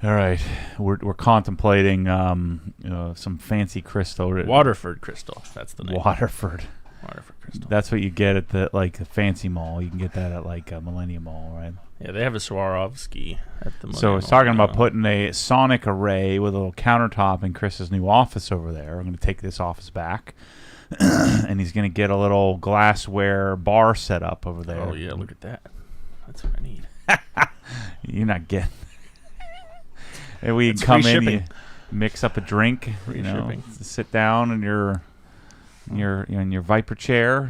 All right, we're contemplating some fancy crystal. Waterford crystal. That's the name. Waterford crystal. That's what you get at the fancy mall. You can get that at Millennium Mall, right? Yeah, they have a Swarovski at the Millennium So it's talking about putting a sonic array with a little countertop in Chris's new office over there. I'm going to take this office back, and he's going to get a little glassware bar set up over there. Oh yeah, look at that. That's what I need. You're not getting. And we It's come free in, you shipping. mix up a drink, Free shipping. sit down in your Viper chair.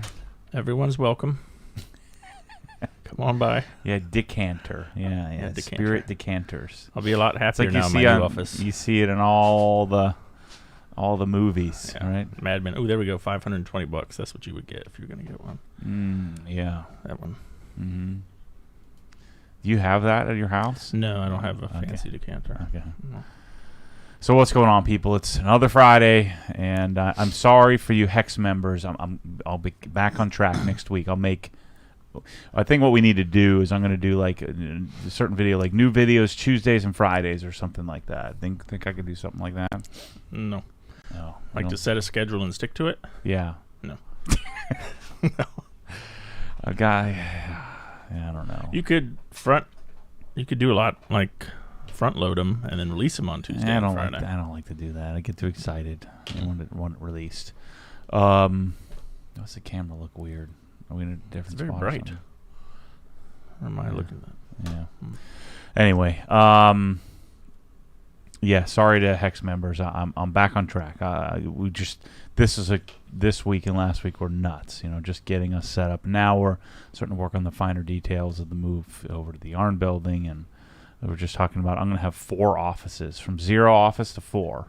Everyone's welcome. Come on by. Yeah, decanter. Yeah, decanter. Spirit decanters. I'll be a lot It's happier like now you in see my new office. You see it in all the movies, Yeah. right? Mad Men. Oh, there we go. $520. That's what you would get if you were going to get one. Yeah. That one. Mm-hmm. Do you have that at your house? No, I don't have a fancy decanter. Okay. No. So what's going on, people? It's another Friday, and I'm sorry for you Hex members. I'll be back on track next week. I think what we need to do is I'm going to do like a certain video, like new videos Tuesdays and Fridays or something like that. Think I could do something like that? No. No. Like to set a schedule and stick to it? Yeah. No. No. A guy. Yeah, I don't know. You could do a lot, like front load them and then release them on Tuesday and Friday. I don't like to do that. I get too excited. I want it released. Does the camera look weird? Are we in a different It's very spot? bright. Or am I looking at that? Yeah. Anyway, yeah. Sorry to Hex members. I'm back on track. This week and last week were nuts. Just getting us set up. Now we're starting to work on the finer details of the move over to the Yarn building, and we're just talking about I'm going to have 4 offices, from 0 office to 4.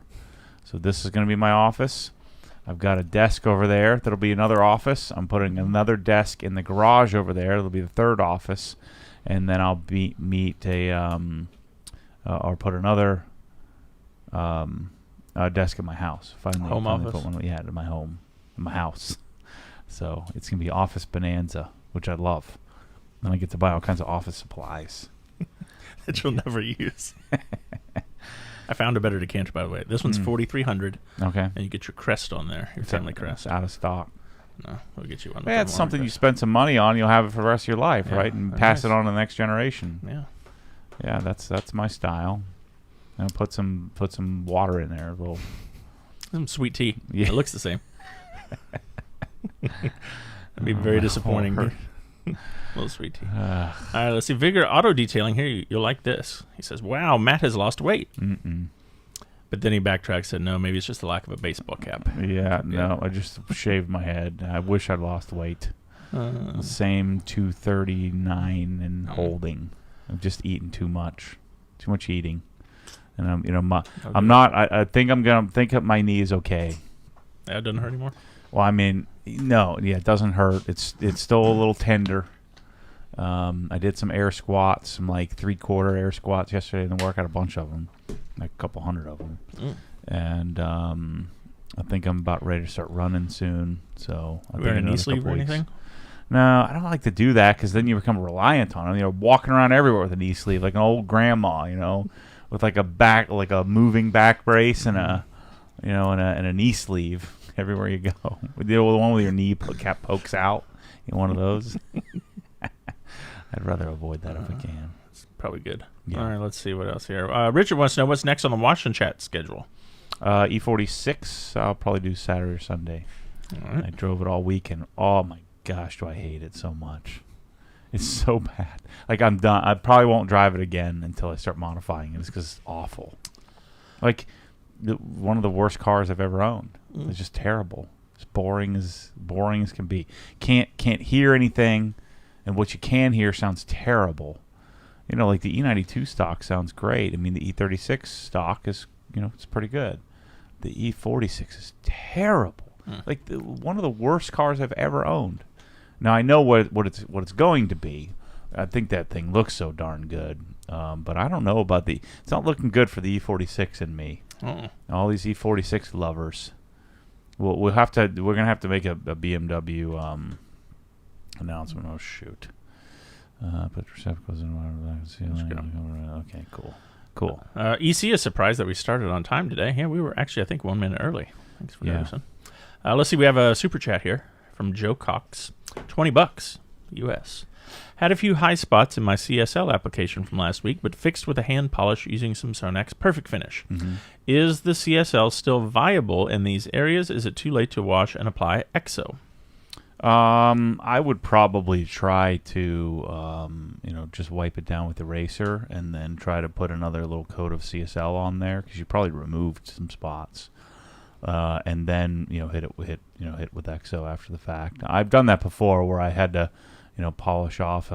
So this is going to be my office. I've got a desk over there that'll be another office. I'm putting another desk in the garage over there. It'll be the 3rd office, and then I'll put another desk at my house. Finally office. put one at my home, in my house. So it's gonna be office bonanza, which I love. Then I get to buy all kinds of office supplies that you'll never use. I found a better decanter, by the way. This one's $4,300. Okay. And you get your crest on there, your family crest. It's out of stock. No, we'll get you one. Yeah, it's something you spend some money on. You'll have it for the rest of your life, right? And pass it on to the next generation. Yeah. Yeah, that's my style. And put some water in there. Some sweet tea. Yeah. It looks the same. That'd be very disappointing. A little sweet tea. All right, let's see. Vigor Auto Detailing here. You'll like this. He says, "Wow, Matt has lost weight." But then he backtracks and said, "No, maybe it's just the lack of a baseball cap." Yeah, no, I just shaved my head. I wish I'd lost weight. Same 239 and holding. I'm just eating too much eating, and I'm not. I think I'm gonna think that my knee is okay. That doesn't hurt anymore. Well, I mean, no, yeah, it doesn't hurt. It's still a little tender. I did some air squats, some like 3/4 air squats yesterday in the work. I had a bunch of them, like a couple hundred of them, and I think I'm about ready to start running soon. So I wear a knee sleeve or anything? No, I don't like to do that because then you become reliant on them. Walking around everywhere with a knee sleeve, like an old grandma, with like a moving back brace and a knee sleeve everywhere you go. The one with your knee cap pokes out. One of those. I'd rather avoid that if I can. It's probably good. Yeah. All right, let's see what else here. Richard wants to know what's next on the Watch and Chat schedule. E46, I'll probably do Saturday or Sunday. All right. I drove it all weekend. Oh my gosh, do I hate it so much. It's so bad. Like, I'm done. I probably won't drive it again until I start modifying it. It's because it's awful. Like, one of the worst cars I've ever owned. It's just terrible. It's boring as can be. Can't hear anything, and what you can hear sounds terrible. Like the E92 stock sounds great. I mean, the E36 stock is, it's pretty good. The E46 is terrible. Like one of the worst cars I've ever owned. Now I know what it's going to be. I think that thing looks so darn good, but I don't know about it's not looking good for the E46 in me. All these E46 lovers. We're gonna have to make a BMW announcement. Oh shoot! Put receptacles in. Okay, cool. cool. EC is surprised that we started on time today. Yeah, we were actually, I think, 1 minute early. Thanks for noticing. Let's see. We have a super chat here from Joe Cox. $20 US. Had a few high spots in my CSL application from last week, but fixed with a hand polish using some Sonax Perfect Finish. Mm-hmm. Is the CSL still viable in these areas? Is it too late to wash and apply EXO? I would probably try to, just wipe it down with eraser and then try to put another little coat of CSL on there because you probably removed some spots, and then hit it with EXO after the fact. I've done that before where I had to, polish off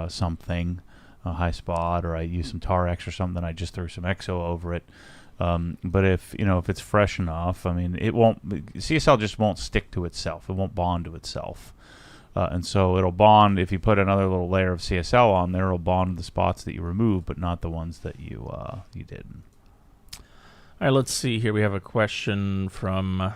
something, a high spot, or I use some Tarex or something. I just threw some EXO over it. But if it's fresh enough, I mean, CSL just won't stick to itself. It won't bond to itself. And so it'll bond, if you put another little layer of CSL on there, it'll bond to the spots that you remove, but not the ones that you didn't. All right, let's see here. We have a question from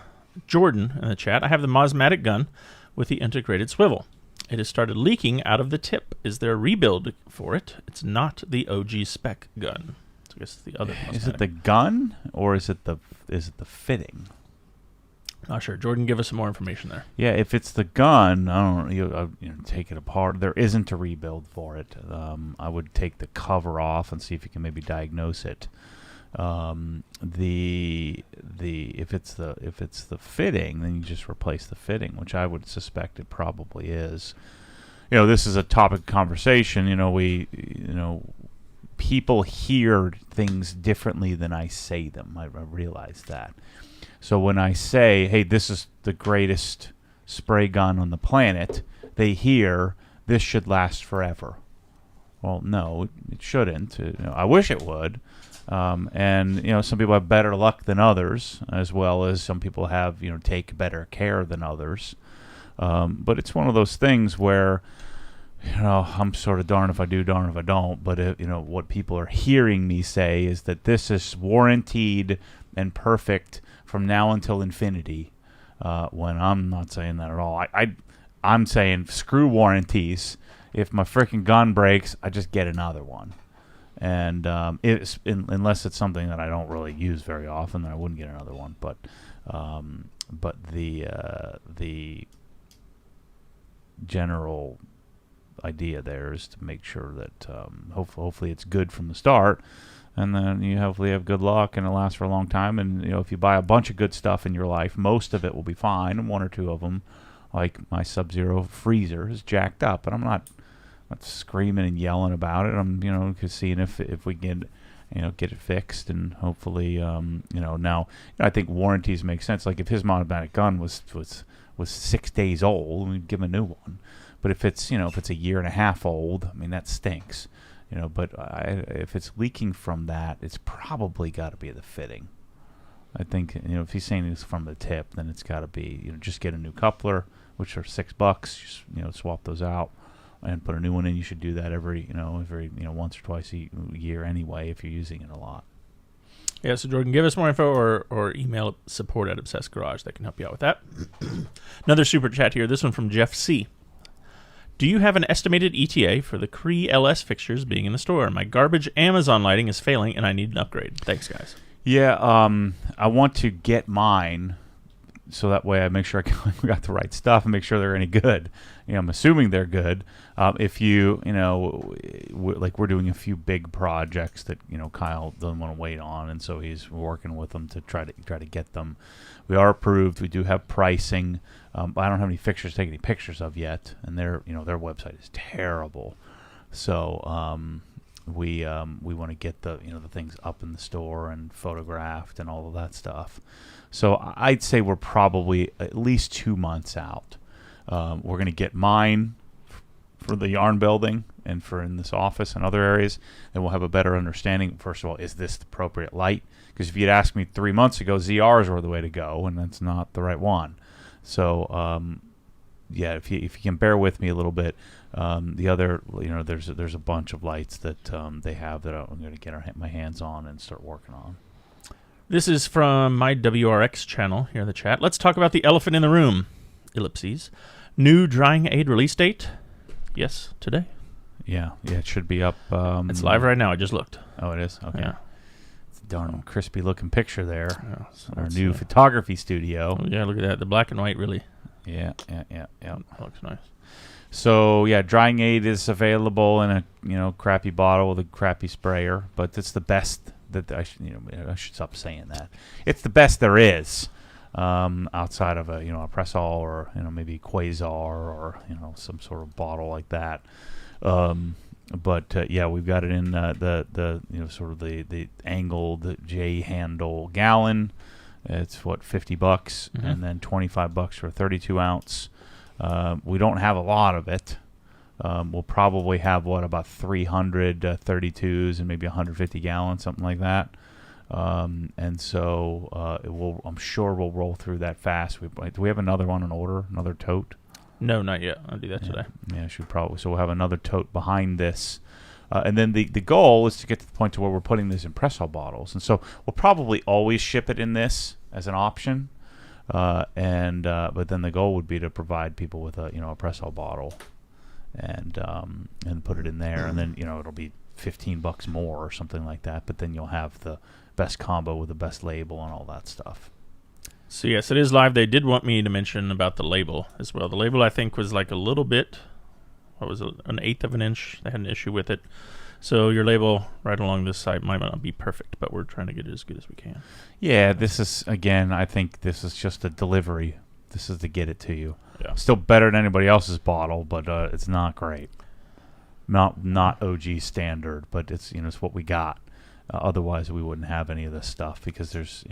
Jordan in the chat. I have the Mosmatic gun with the integrated swivel. It has started leaking out of the tip. Is there a rebuild for it? It's not the OG spec gun. I guess the other. Is it the gun or is it the fitting? Not sure. Jordan, give us some more information there. Yeah, if it's the gun, I don't take it apart. There isn't a rebuild for it. I would take the cover off and see if you can maybe diagnose it. If it's the fitting, then you just replace the fitting, which I would suspect it probably is. This is a topic of conversation. People hear things differently than I say them. I realize that. So when I say, hey, this is the greatest spray gun on the planet, they hear, this should last forever. Well, no, it shouldn't. I wish it would. And some people have better luck than others, as well as some people have, take better care than others. But it's one of those things where, I'm sort of darned if I do, darned if I don't. But, what people are hearing me say is that this is warranted and perfect from now until infinity, when I'm not saying that at all. I'm saying screw warranties. If my freaking gun breaks, I just get another one. And unless it's something that I don't really use very often, then I wouldn't get another one. But the general idea there is to make sure that hopefully it's good from the start, and then you hopefully have good luck and it lasts for a long time. And if you buy a bunch of good stuff in your life, most of it will be fine, and one or two of them, like my Sub-Zero freezer, is jacked up, and I'm not screaming and yelling about it. I'm just seeing if we can get it fixed, and hopefully now I think warranties make sense. Like if his automatic gun was 6 days old, we'd give him a new one. But if it's a year and a half old, I mean, that stinks. But if it's leaking from that, it's probably got to be the fitting. I think if he's saying it's from the tip, then it's got to be just get a new coupler, which are $6. Just swap those out and put a new one in. You should do that every once or twice a year anyway if you're using it a lot. Yeah, so Jordan, give us more info or email support at Obsessed Garage. That can help you out with that. Another super chat here. This one from Jeff C. Do you have an estimated ETA for the Cree LS fixtures being in the store? My garbage Amazon lighting is failing, and I need an upgrade. Thanks, guys. Yeah, I want to get mine, so that way I make sure we got the right stuff and make sure they're any good. I'm assuming they're good. If we're doing a few big projects that Kyle doesn't want to wait on, and so he's working with them to try to get them. We are approved. We do have pricing. But I don't have any fixtures to take any pictures of yet, and their website is terrible. So we want to get the things up in the store and photographed and all of that stuff. So I'd say we're probably at least 2 months out. We're going to get mine for the yarn building and for in this office and other areas, and we'll have a better understanding. First of all, is this the appropriate light? Because if you'd asked me 3 months ago, ZRs were the way to go, and that's not the right one. So if you can bear with me a little bit, the other there's a bunch of lights that they have that I'm going to get my hands on and start working on. This is from my WRX channel here in the chat. Let's talk about the elephant in the room. Ellipses. New drying aid release date? Yes, today. Yeah, it should be up. It's live right now. I just looked. Oh, it is? Okay. Yeah. darn crispy looking picture there. Yeah, so Our new photography studio. Oh, yeah, look at that. The black and white really Yeah. looks nice. So yeah, drying aid is available in a crappy bottle with a crappy sprayer, but it's the best that I should stop saying that. It's the best there is, outside of a Pressol or maybe Quasar or some sort of bottle like that. But yeah, we've got it in the sort of the angled J handle gallon. It's what, $50, and then $25 for a 32 ounce. We don't have a lot of it. We'll probably have about 300 32s and maybe 150 gallons, something like that. And so I'm sure we'll roll through that fast. Do we have another one in order? Another tote? No, not yet. I'll do that today. Yeah, should probably. So we'll have another tote behind this. And then the goal is to get to the point to where we're putting this in Pressol bottles. And so we'll probably always ship it in this as an option. But then the goal would be to provide people with a Pressol bottle and put it in there. And then, it'll be $15 more or something like that. But then you'll have the best combo with the best label and all that stuff. So yes, it is live. They did want me to mention about the label as well. The label, I think, was like a little bit, what was it, an eighth of an inch. They had an issue with it. So your label right along this side might not be perfect, but we're trying to get it as good as we can. Yeah, this is, again, I think this is just a delivery. This is to get it to you. Yeah. Still better than anybody else's bottle, but it's not great. Not OG standard, but it's it's what we got. Otherwise, we wouldn't have any of this stuff because there's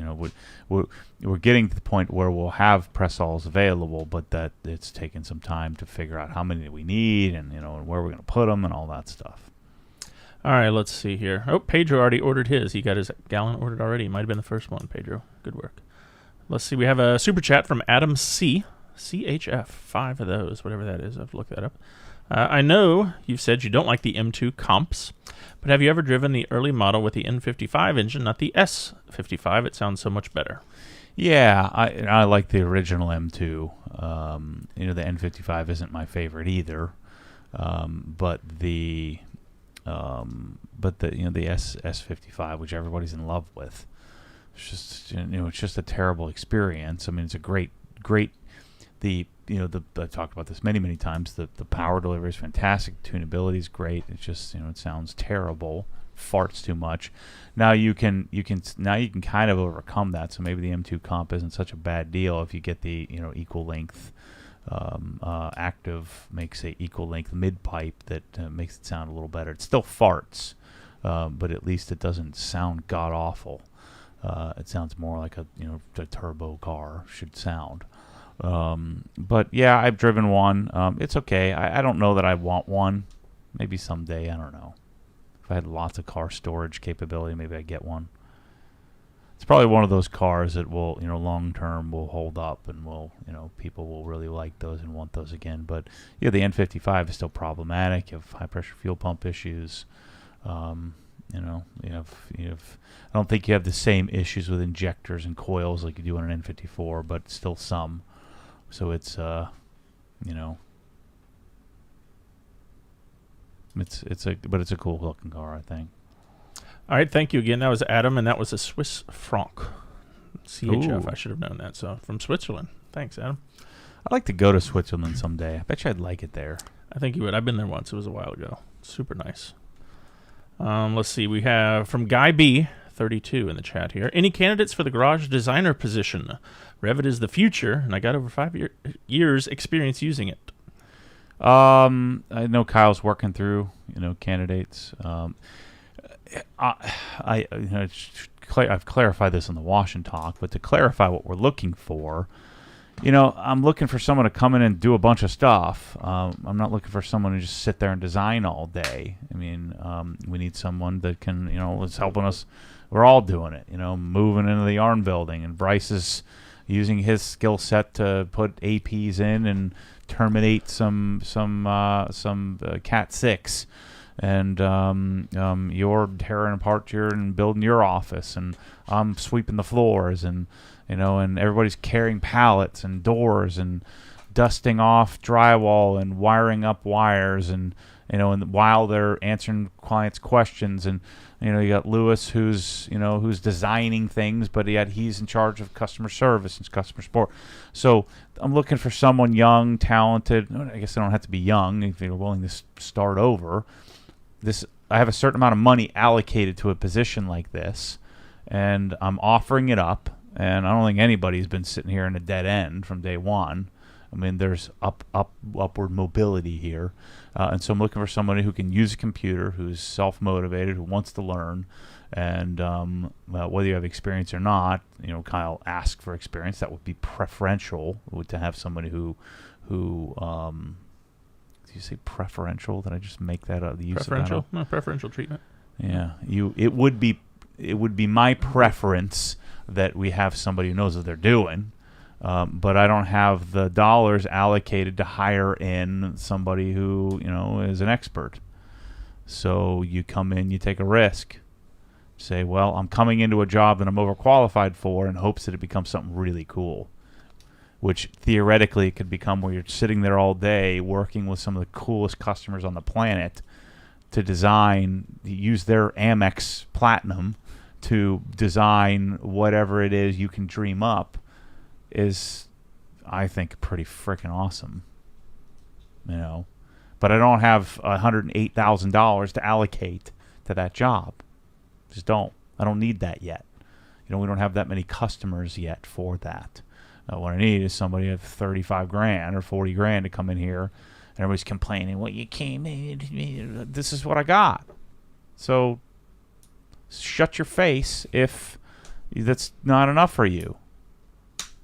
we're getting to the point where we'll have Pressols available, but that it's taken some time to figure out how many we need and and where we're going to put them and all that stuff. All right, let's see here. Oh, Pedro already ordered his. He got his gallon ordered already. Might have been the first one, Pedro. Good work. Let's see. We have a super chat from Adam C. CHF. 5 of those, whatever that is. I've looked that up. I know you've said you don't like the M2 comps, but have you ever driven the early model with the N55 engine, not the S55? It sounds so much better. Yeah, I like the original M2. The N55 isn't my favorite either, but the S55, which everybody's in love with, it's just it's just a terrible experience. I mean, it's a great. I've talked about this many times. The power delivery is fantastic. Tunability is great. It's just it sounds terrible. Farts too much. Now you can kind of overcome that. So maybe the M2 comp isn't such a bad deal if you get the equal length. Active makes a equal length mid pipe that makes it sound a little better. It still farts, but at least it doesn't sound god awful. It sounds more like a turbo car should sound. But yeah, I've driven one. It's okay. I don't know that I want one. Maybe someday. I don't know. If I had lots of car storage capability, maybe I'd get one. It's probably one of those cars that will, long term will hold up and will, people will really like those and want those again. But the N55 is still problematic. You have high pressure fuel pump issues. You have I don't think you have the same issues with injectors and coils like you do on an N54, but still some. So it's it's a cool looking car, I think. All right, thank you again. That was Adam, and that was a Swiss franc. CHF, Ooh. I should have known that. So from Switzerland. Thanks, Adam. I'd like to go to Switzerland someday. I bet you I'd like it there. I think you would. I've been there once. It was a while ago. Super nice. Let's see. We have from Guy B, 32 in the chat here. Any candidates for the garage designer position? Revit is the future, and I got over 5 years experience using it. I know Kyle's working through, candidates. I've clarified this in the Wash and Talk, but to clarify what we're looking for, I'm looking for someone to come in and do a bunch of stuff. I'm not looking for someone to just sit there and design all day. I mean, we need someone that can, is helping us. We're all doing it, moving into the yarn building, and Bryce is using his skill set to put APs in and terminate some Cat 6. And you're tearing apart and building your office, and I'm sweeping the floors, and and everybody's carrying pallets and doors and dusting off drywall and wiring up wires, and and while they're answering clients' questions, and you got Lewis who's designing things, but yet he's in charge of customer service and customer support. So I'm looking for someone young, talented. I guess they don't have to be young if you're willing to start over. I have a certain amount of money allocated to a position like this, and I'm offering it up. And I don't think anybody's been sitting here in a dead end from day one. I mean, there's upward mobility here. And so I'm looking for somebody who can use a computer, who's self-motivated, who wants to learn. And whether you have experience or not, Kyle asked for experience. That would be preferential to have somebody who did you say preferential? Did I just make that up? The use preferential? Of that? No, preferential treatment. Yeah, it would be my preference that we have somebody who knows what they're doing. But I don't have the dollars allocated to hire in somebody who, is an expert. So you come in, you take a risk. Say, well, I'm coming into a job that I'm overqualified for in hopes that it becomes something really cool, which theoretically could become where you're sitting there all day working with some of the coolest customers on the planet to use their Amex Platinum to design whatever it is you can dream up. Is, I think, pretty freaking awesome, But I don't have $108,000 to allocate to that job. Just don't. I don't need that yet. We don't have that many customers yet for that. What I need is somebody at 35 grand or 40 grand to come in here, and everybody's complaining. Well, you came in. This is what I got. So shut your face if that's not enough for you.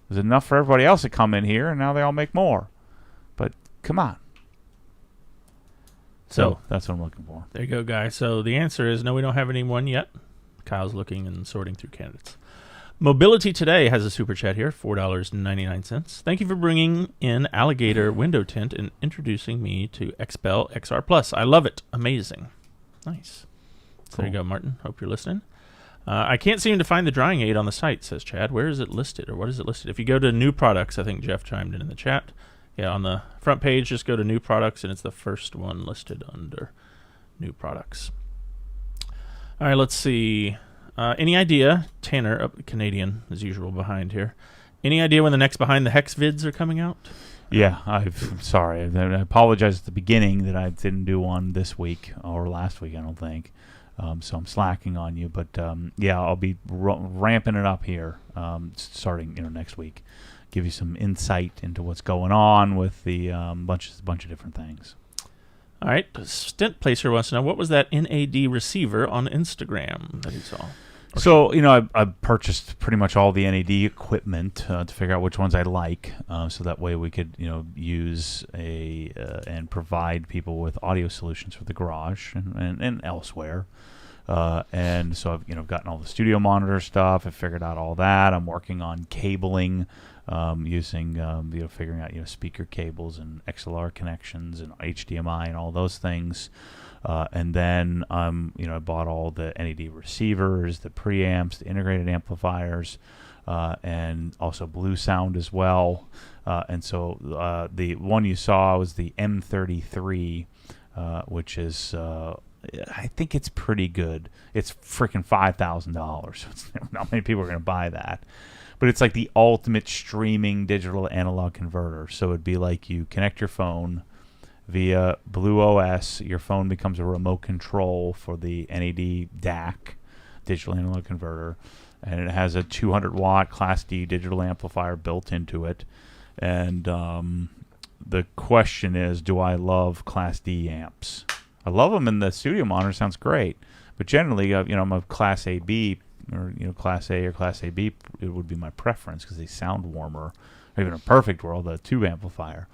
There's enough for everybody else to come in here, and now they all make more. But come on. So that's what I'm looking for. There you go, guys. So the answer is no, we don't have anyone yet. Kyle's looking and sorting through candidates. Mobility Today has a super chat here, $4.99. Thank you for bringing in Alligator Window Tint and introducing me to XPEL XR Plus. I love it. Amazing. Nice. So there you go, Martin. Hope you're listening. I can't seem to find the drying aid on the site, says Chad. Where is it listed, or what is it listed? If you go to new products, I think Jeff chimed in the chat. Yeah, on the front page, just go to new products, and it's the first one listed under new products. All right, let's see. Any idea, Tanner, Canadian as usual behind here, any idea when the next Behind the Hex vids are coming out? Yeah, I'm sorry. I apologize at the beginning that I didn't do one this week or last week, I don't think. So I'm slacking on you, but yeah, I'll be ramping it up here starting next week. Give you some insight into what's going on with the bunch of different things. All right, Stint Placer wants to know, what was that NAD receiver on Instagram that he saw? So, I purchased pretty much all the NAD equipment to figure out which ones I like, so that way we could, use and provide people with audio solutions for the garage and elsewhere. And so I've gotten all the studio monitor stuff. I figured out all that. I'm working on cabling, using figuring out speaker cables and XLR connections and HDMI and all those things. And then I bought all the NAD receivers, the preamps, the integrated amplifiers, and also Blue Sound as well. And so the one you saw was the M33, which is I think it's pretty good. It's freaking $5,000. Not many people are going to buy that. But it's like the ultimate streaming digital to analog converter. So it'd be like you connect your phone via Blue OS. Your phone becomes a remote control for the NAD DAC, digital analog converter. And it has a 200-watt Class D digital amplifier built into it. And the question is, do I love Class D amps? I love them in the studio monitor. Sounds great. But generally, I'm a Class AB or Class A or Class AB. It would be my preference because they sound warmer. Or even a perfect world, a tube amplifier.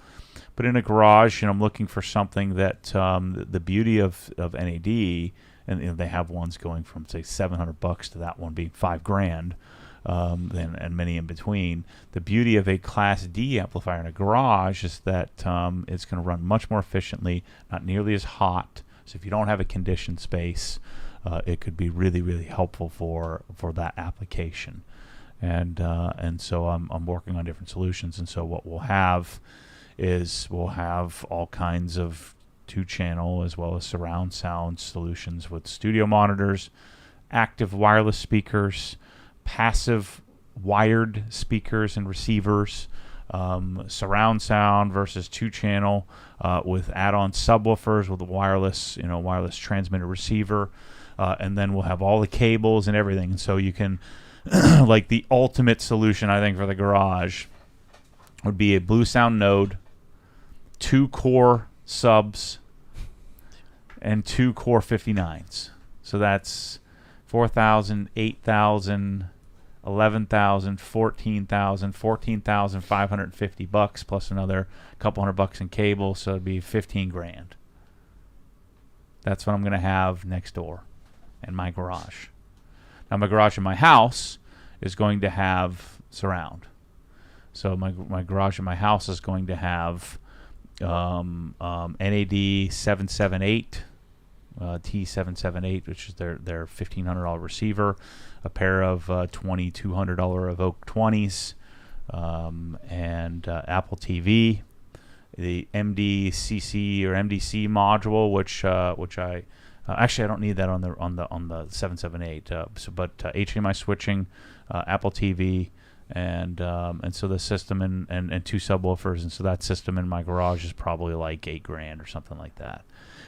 But in a garage, I'm looking for something that the beauty of NAD, and they have ones going from say $700 to that one being $5,000, and many in between. The beauty of a Class D amplifier in a garage is that it's going to run much more efficiently, not nearly as hot. So if you don't have a conditioned space, it could be really, really helpful for that application. And so I'm working on different solutions. And so what we'll have is all kinds of 2-channel, as well as surround sound solutions with studio monitors, active wireless speakers, passive wired speakers and receivers, surround sound versus 2-channel with add-on subwoofers with a wireless transmitter receiver, and then we'll have all the cables and everything. And so you can, like the ultimate solution, I think, for the garage would be a Blue Sound Node, 2 core subs, and 2 core 59s. So that's 4,000, 8,000, 11,000, 14,000, 14,550 bucks plus another couple $100 in cable, so it'd be 15 grand. That's what I'm going to have next door in my garage. Now my garage in my house is going to have surround. So my garage in my house is going to have NAD 778, T778, which is their $1,500 receiver, a pair of $2,200 Evoke 20s, and Apple TV, the MDCC or MDC module, which I actually I don't need that on the 778. But HDMI switching, Apple TV. And so the system and 2 subwoofers, and so that system in my garage is probably like $8 grand or something like that.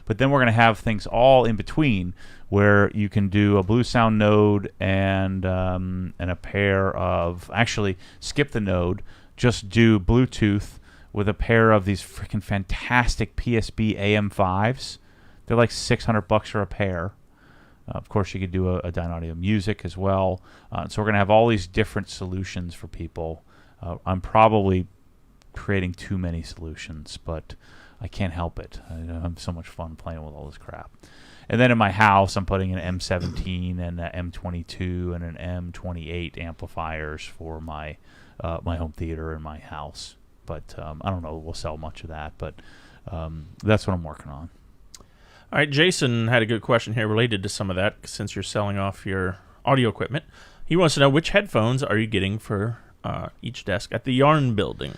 But then we're going to have things all in between where you can do a Blue Sound Node and a pair of, actually skip the Node, just do Bluetooth with a pair of these freaking fantastic PSB AM5s. They're like $600 for a pair. Of course, you could do a Dynaudio Music as well. So we're going to have all these different solutions for people. I'm probably creating too many solutions, but I can't help it. I have so much fun playing with all this crap. And then in my house, I'm putting an M17 and an M22 and an M28 amplifiers for my my home theater in my house. But I don't know if we'll sell much of that, but that's what I'm working on. All right, Jason had a good question here related to some of that, since you're selling off your audio equipment. He wants to know, which headphones are you getting for each desk at the Yarn building?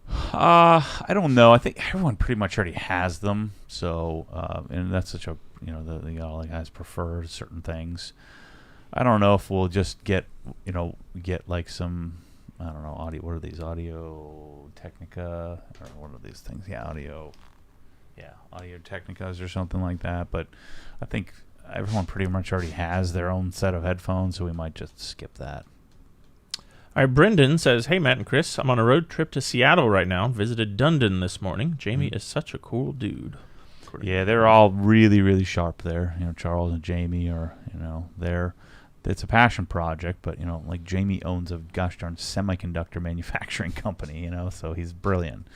I don't know. I think everyone pretty much already has them. So, and that's such a, the all the guys prefer certain things. I don't know if we'll just get like some, I don't know, audio. What are these? Audio Technica, or what are these things? Yeah, Audio Technicas or something like that. But I think everyone pretty much already has their own set of headphones, so we might just skip that. All right, Brendan says, "Hey, Matt and Chris, I'm on a road trip to Seattle right now. Visited Dundon this morning. Jamie is such a cool dude." Yeah, they're all really, really sharp there. Charles and Jamie are, it's a passion project, but, like Jamie owns a gosh darn semiconductor manufacturing company, so he's brilliant.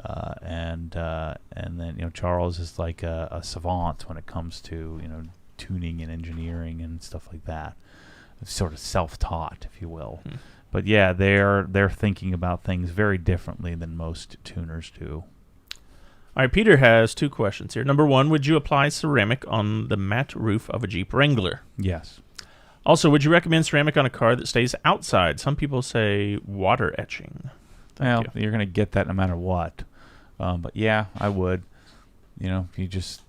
And then, Charles is like a savant when it comes to, tuning and engineering and stuff like that. It's sort of self-taught, if you will. But yeah, they're thinking about things very differently than most tuners do. All right, Peter has 2 questions here. Number 1, would you apply ceramic on the matte roof of a Jeep Wrangler? Yes. Also, would you recommend ceramic on a car that stays outside? Some people say water etching. You're going to get that no matter what. But yeah, I would. You just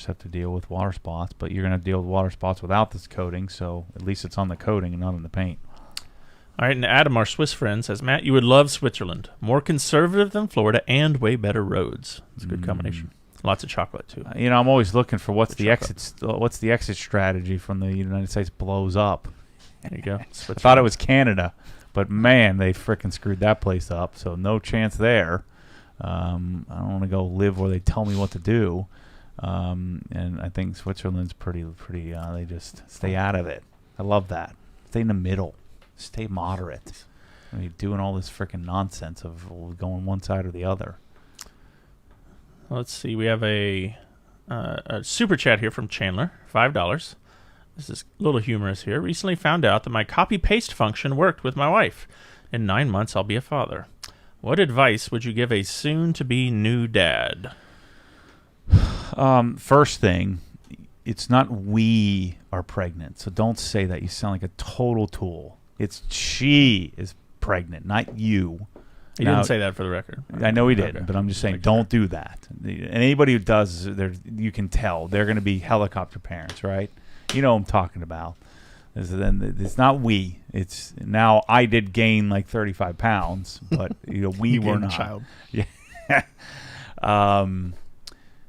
have to deal with water spots, but you're going to deal with water spots without this coating, so at least it's on the coating and not on the paint. All right, and Adam, our Swiss friend, says, Matt, you would love Switzerland. More conservative than Florida and way better roads. It's a good combination. Lots of chocolate, too. I'm always looking for what's the exit strategy from the United States blows up. There you go. I thought it was Canada, but man, they frickin' screwed that place up, so no chance there. I don't want to go live where they tell me what to do. And I think Switzerland's pretty. They just stay out of it. I love that. Stay in the middle. Stay moderate. Doing all this freaking nonsense of going one side or the other. Let's see. We have a super chat here from Chandler, $5. This is a little humorous here. Recently found out that my copy-paste function worked with my wife. In 9 months, I'll be a father. What advice would you give a soon-to-be new dad? First thing, it's not we are pregnant, so don't say that. You sound like a total tool. It's she is pregnant, not you. He didn't say that for the record. I know he didn't, Okay. but I'm just saying, don't do that. And anybody who does, you can tell they're going to be helicopter parents, right? You know what I'm talking about. It's not we. It's now I did gain like 35 pounds, but we were not. Child. Yeah.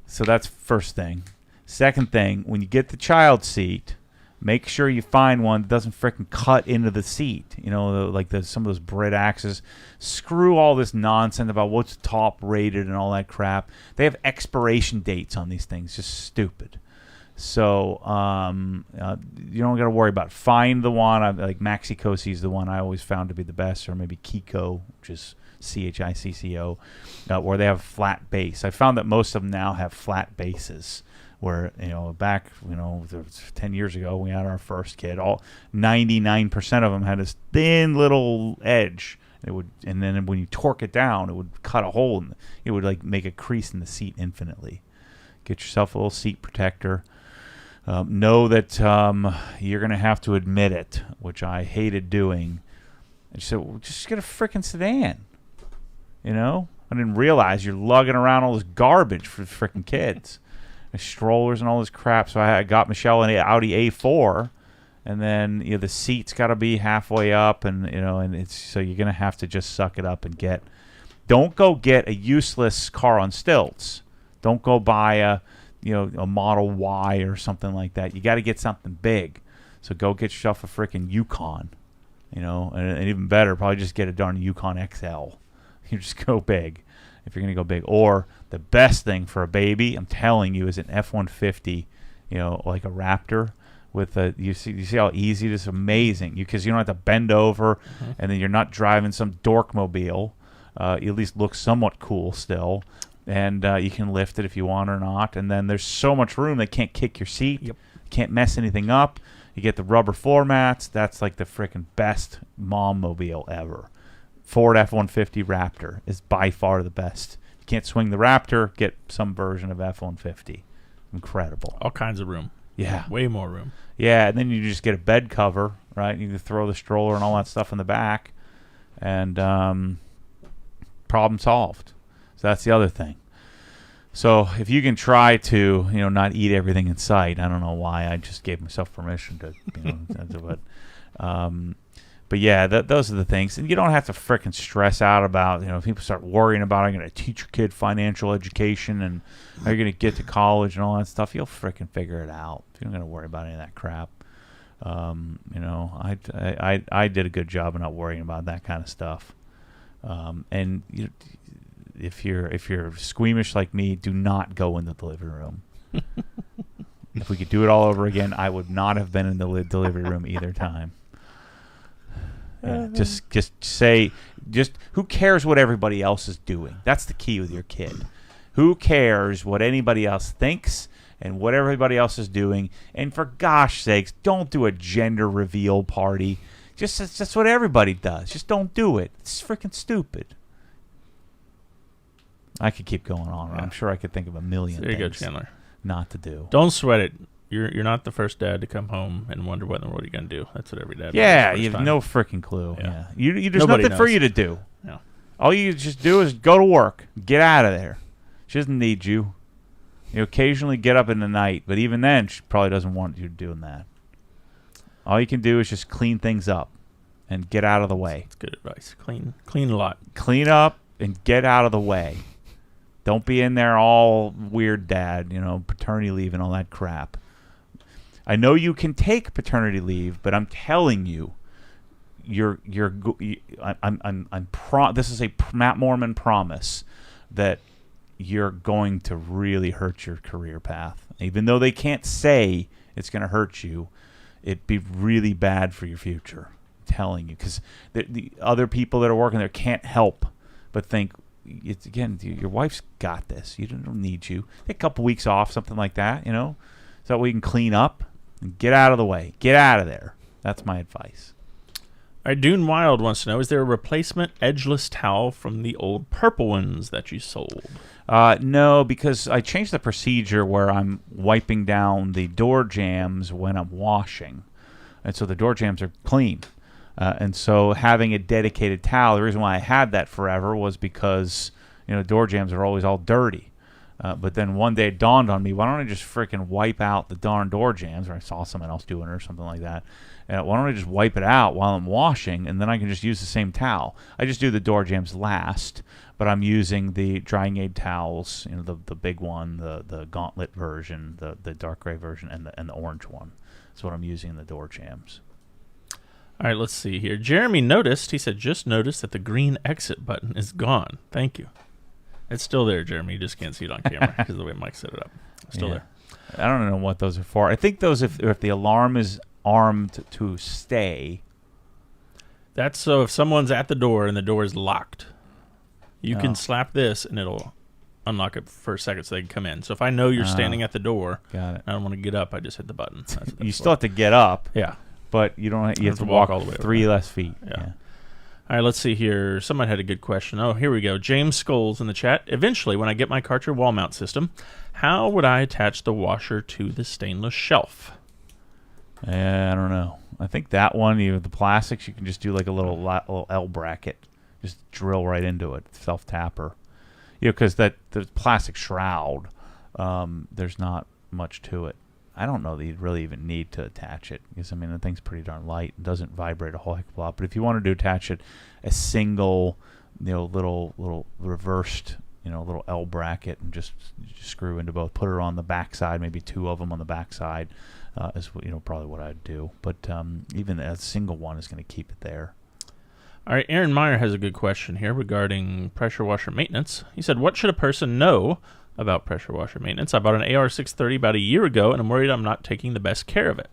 So that's first thing. Second thing, when you get the child seat, make sure you find one that doesn't frickin' cut into the seat. Like some of those Brit axes. Screw all this nonsense about what's top rated and all that crap. They have expiration dates on these things. Just stupid. So you don't got to worry about it. Find the one. Like Maxi Cosi is the one I always found to be the best, or maybe Kiko, which is CHICCO, where they have flat base. I found that most of them now have flat bases. Where back 10 years ago we had our first kid, all 99% of them had this thin little edge. And then when you torque it down, it would cut a hole, and it would like make a crease in the seat infinitely. Get yourself a little seat protector. Know that you're going to have to admit it, which I hated doing. And she said, well, just get a freaking sedan. I didn't realize you're lugging around all this garbage for freaking kids. Strollers and all this crap. So I got Michelle an Audi A4, and then the seat's got to be halfway up, and and it's so you're gonna have to just suck it up and don't go get a useless car on stilts. Don't go buy a Model Y or something like that. You got to get something big. So go get yourself a freaking Yukon, and even better, probably just get a darn Yukon XL. You just go big. If you're going to go big. Or the best thing for a baby, I'm telling you, is an F-150, like a Raptor. You see how easy it is? Amazing. Because you don't have to bend over, and then you're not driving some dorkmobile. You at least look somewhat cool still. And you can lift it if you want or not. And then there's so much room they can't kick your seat. Yep. Can't mess anything up. You get the rubber floor mats. That's like the freaking best mom mobile ever. Ford F-150 Raptor is by far the best. You can't swing the Raptor, get some version of F-150. Incredible. All kinds of room. Yeah. Way more room. Yeah, and then you just get a bed cover, right? You can throw the stroller and all that stuff in the back, and problem solved. So that's the other thing. So if you can try to, not eat everything in sight, I don't know why. I just gave myself permission to, but yeah, those are the things. And you don't have to frickin' stress out about, if people start worrying about, I'm going to teach your kid financial education and how you're going to get to college and all that stuff. You'll frickin' figure it out. You're not going to worry about any of that crap. I did a good job of not worrying about that kind of stuff. And if you're squeamish like me, do not go in the living room. If we could do it all over again, I would not have been in the delivery room either time. Yeah, just who cares what everybody else is doing? That's the key with your kid. Who cares what anybody else thinks and what everybody else is doing? And for gosh sakes, don't do a gender reveal party. That's what everybody does. Just don't do it. It's freaking stupid. I could keep going on. Yeah. I'm sure I could think of a million there you things go, Chandler. Not to do. Don't sweat it. You're not the first dad to come home and wonder what are you going to do. That's what every dad does. Yeah, you have no freaking clue. Yeah. There's Nobody nothing knows. for you to do. Yeah. All you just do is go to work. Get out of there. She doesn't need you. You occasionally get up in the night, but even then, she probably doesn't want you doing that. All you can do is just clean things up and get out of the way. That's good advice. Clean a lot. Clean up and get out of the way. Don't be in there all weird dad, paternity leave and all that crap. I know you can take paternity leave, but I'm telling you, this is a Matt Mormon promise that you're going to really hurt your career path. Even though they can't say it's going to hurt you, it'd be really bad for your future. I'm telling you, because the other people that are working there can't help but think, it's again, your wife's got this. You don't need you. Take a couple weeks off, something like that, so that we can clean up and get out of the way. Get out of there. That's my advice. All right, Dune Wild wants to know, is there a replacement edgeless towel from the old purple ones that you sold? No, because I changed the procedure where I'm wiping down the door jambs when I'm washing. And so the door jambs are clean. And so having a dedicated towel, the reason why I had that forever was because, door jambs are always all dirty. But then one day it dawned on me, why don't I just freaking wipe out the darn door jambs, or I saw someone else doing it or something like that. Why don't I just wipe it out while I'm washing, and then I can just use the same towel. I just do the door jambs last, but I'm using the drying aid towels, the big one, the gauntlet version, the dark gray version, and the orange one. That's what I'm using in the door jambs. All right, let's see here. Jeremy noticed, he said, just noticed that the green exit button is gone. Thank you. It's still there, Jeremy. You just can't see it on camera because of the way Mike set it up. It's still there. I don't know what those are for. I think those, if the alarm is armed to stay. That's so if someone's at the door and the door is locked, you can slap this and it'll unlock it for a second so they can come in. So if I know you're standing at the door, got it. I don't want to get up, I just hit the button. That's You still have to get up. Yeah. But you don't. You have to walk all the way 3 less feet. Yeah. All right, let's see here. Someone had a good question. Oh, here we go. James Scholes in the chat. Eventually, when I get my Karcher wall mount system, how would I attach the washer to the stainless shelf? I don't know. I think that one, the plastics, you can just do like a little L bracket. Just drill right into it, self-tapper. Because the plastic shroud, there's not much to it. I don't know that you'd really even need to attach it because, the thing's pretty darn light and doesn't vibrate a whole heck of a lot. But if you wanted to attach it, a single, little reversed, little L bracket and just screw into both. Put it on the backside, maybe 2 of them on the backside is probably what I'd do. But even a single one is going to keep it there. All right, Aaron Meyer has a good question here regarding pressure washer maintenance. He said, what should a person know about pressure washer maintenance? I bought an AR630 about a year ago, and I'm worried I'm not taking the best care of it.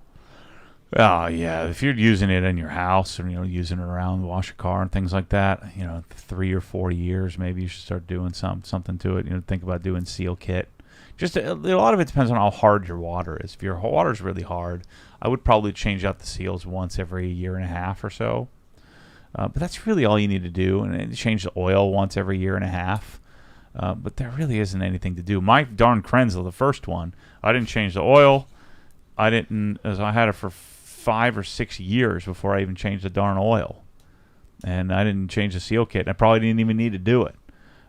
Oh, yeah. If you're using it in your house or, using it around to wash a car and things like that, 3 or 4 years, maybe you should start doing something to it. Think about doing seal kit. Just a lot of it depends on how hard your water is. If your water is really hard, I would probably change out the seals once every year and a half or so. But that's really all you need to do. And change the oil once every year and a half. But there really isn't anything to do. My darn Krenzel, the first one, I didn't change the oil. I had it for 5 or 6 years before I even changed the darn oil. And I didn't change the seal kit. And I probably didn't even need to do it.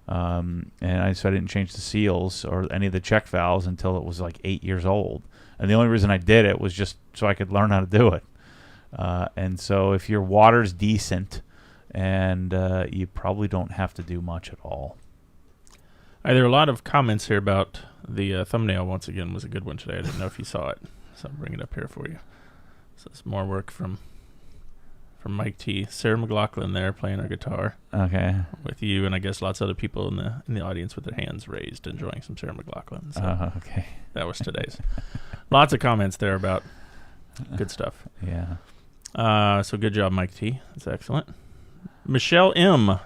So I didn't change the seals or any of the check valves until it was like 8 years old. And the only reason I did it was just so I could learn how to do it. And so if your water's decent, and you probably don't have to do much at all. There are a lot of comments here about the thumbnail. Once again, was a good one today. I didn't know if you saw it, so I'll bring it up here for you. So it's more work from Mike T. Sarah McLaughlin there playing her guitar. Okay. With you, and I guess lots of other people in the audience with their hands raised, enjoying some Sarah McLaughlin. So okay. That was today's. Lots of comments there about good stuff. Yeah. So good job, Mike T. That's excellent. Michelle M.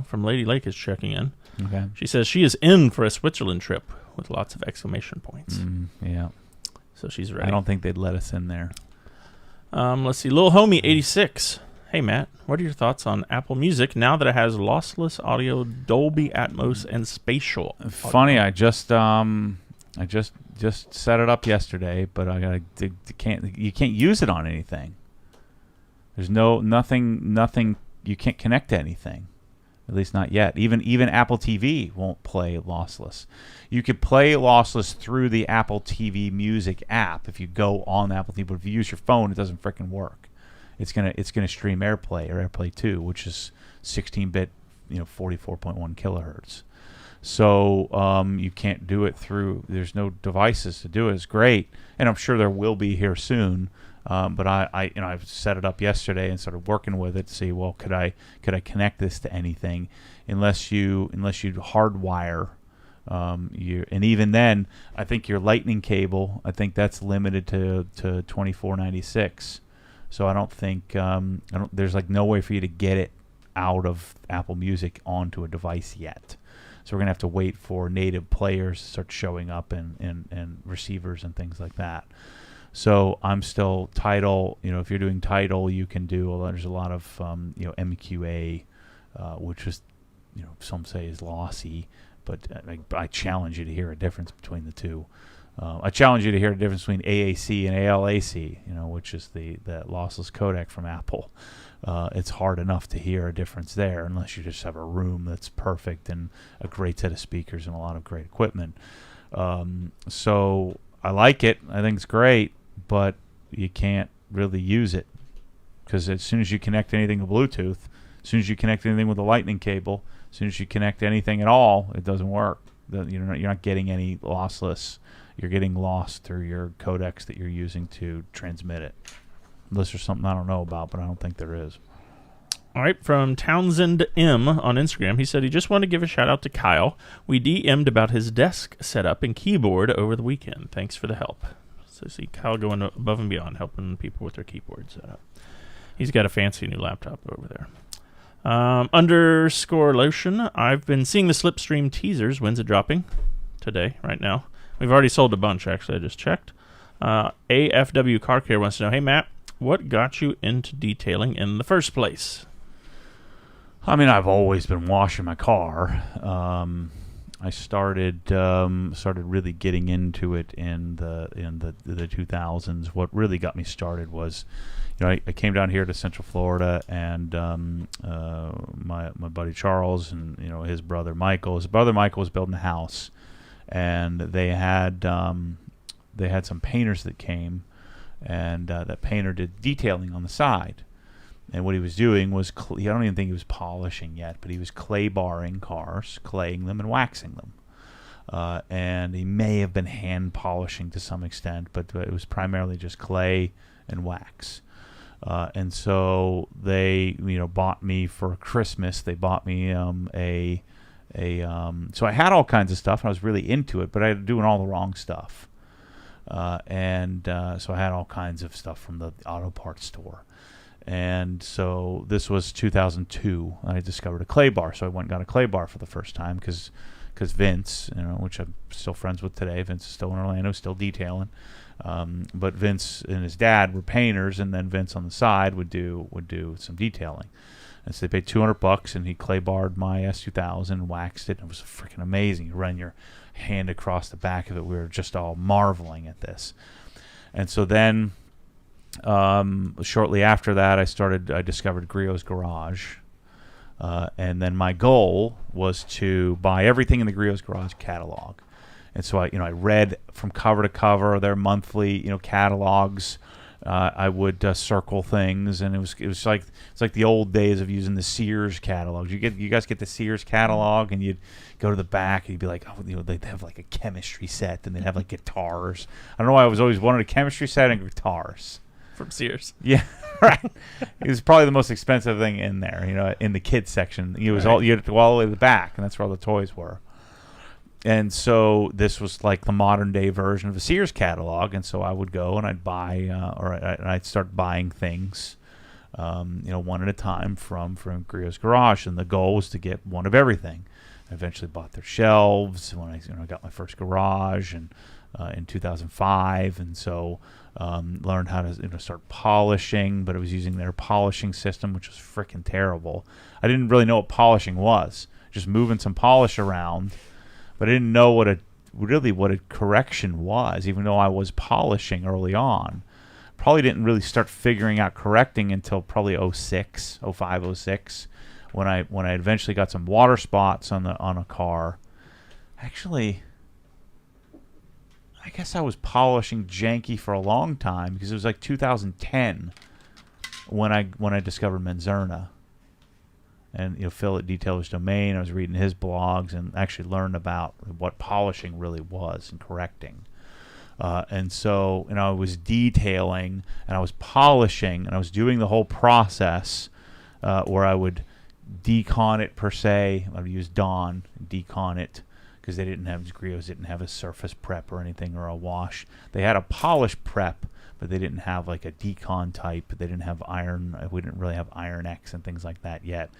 From Lady Lake is checking in. Okay. She says she is in for a Switzerland trip with lots of exclamation points. Yeah. So she's ready. I don't think they'd let us in there. Let's see. Lil Homie 86. Hey Matt, what are your thoughts on Apple Music now that it has lossless audio, Dolby Atmos, and spatial? Funny, I just set it up yesterday, but you can't use it on anything. There's nothing. You can't connect to anything. At least not yet. Even Apple TV won't play lossless. You could play lossless through the Apple TV Music app if you go on Apple TV. But if you use your phone, it doesn't frickin' work. It's gonna stream AirPlay or AirPlay 2, which is 16-bit, 44.1 kilohertz. So you can't do it through. There's no devices to do it. It's great, and I'm sure there will be here soon. But I've set it up yesterday and started working with it to see, well, could I connect this to anything? Unless you hardwire, and even then, I think your Lightning cable, I think that's limited to 2496. So I don't think there's like no way for you to get it out of Apple Music onto a device yet. So we're gonna have to wait for native players to start showing up and receivers and things like that. So I'm still Tidal. If you're doing Tidal, you can do. There's a lot of MQA, which is, some say is lossy, but I challenge you to hear a difference between the two. I challenge you to hear the difference between AAC and ALAC, which is the lossless codec from Apple. It's hard enough to hear a difference there unless you just have a room that's perfect and a great set of speakers and a lot of great equipment. So I like it. I think it's great, but you can't really use it because as soon as you connect anything to Bluetooth, as soon as you connect anything with a lightning cable, as soon as you connect anything at all, it doesn't work. You're not getting any lossless. You're getting lost through your codecs that you're using to transmit it. Unless there's something I don't know about, but I don't think there is. All right, from Townsend M on Instagram, he said he just wanted to give a shout out to Kyle. We DM'd about his desk setup and keyboard over the weekend. Thanks for the help. So see Kyle going above and beyond, helping people with their keyboard setup. He's got a fancy new laptop over there. Underscore Lotion, I've been seeing the Slipstream teasers. When's it dropping? Today, right now. We've already sold a bunch, actually. I just checked. AFW Car Care wants to know, hey, Matt, what got you into detailing in the first place? I mean, I've always been washing my car. I started really getting into it in the 2000s. What really got me started was, I came down here to Central Florida, and my buddy Charles and his brother Michael. His brother Michael was building a house, and they had some painters that came, and that painter did detailing on the side. And what he was doing was, I don't even think he was polishing yet, but he was clay barring cars, claying them and waxing them. And he may have been hand polishing to some extent, but it was primarily just clay and wax. And so they, bought me for Christmas. They bought me so I had all kinds of stuff, and I was really into it, but I was doing all the wrong stuff. So I had all kinds of stuff from the auto parts store. And so this was 2002. I discovered a clay bar, so I went and got a clay bar for the first time because Vince, which I'm still friends with today, Vince is still in Orlando, still detailing. But Vince and his dad were painters, and then Vince on the side would do some detailing. And so they paid $200, and he clay barred my S2000 and waxed it. And it was freaking amazing. You run your hand across the back of it. We were just all marveling at this. And so then, shortly after that, I discovered Griot's Garage. And then my goal was to buy everything in the Griot's Garage catalog. And so I read from cover to cover their monthly, catalogs. I would circle things, and it was like the old days of using the Sears catalogs. You guys get the Sears catalog, and you'd go to the back, and you'd be like, they'd have like a chemistry set, and they'd have like guitars. I don't know why I was always wanted a chemistry set and guitars from Sears. Yeah, right. It was probably the most expensive thing in there, in the kids section. You had to go all the way to the back, and that's where all the toys were. And so this was like the modern day version of a Sears catalog, and so I would go and I'd buy, I'd start buying things, one at a time from Griot's Garage, and the goal was to get one of everything. I eventually bought their shelves when I got my first garage, and in 2005, and so learned how to start polishing, but I was using their polishing system, which was freaking terrible. I didn't really know what polishing was, just moving some polish around. But I didn't know what a correction was, even though I was polishing early on. Probably didn't really start figuring out correcting until probably 05, 06, when I eventually got some water spots on a car. Actually, I guess I was polishing janky for a long time because it was like 2010 when I discovered Menzerna. And Phil at Detailer's Domain, I was reading his blogs and actually learned about what polishing really was and correcting. And so, I was detailing and I was polishing and I was doing the whole process where I would decon it per se. I would use Dawn, decon it, because Griot's didn't have a surface prep or anything or a wash. They had a polish prep, but they didn't have like a decon type. They didn't have iron. We didn't really have Iron X and things like that yet.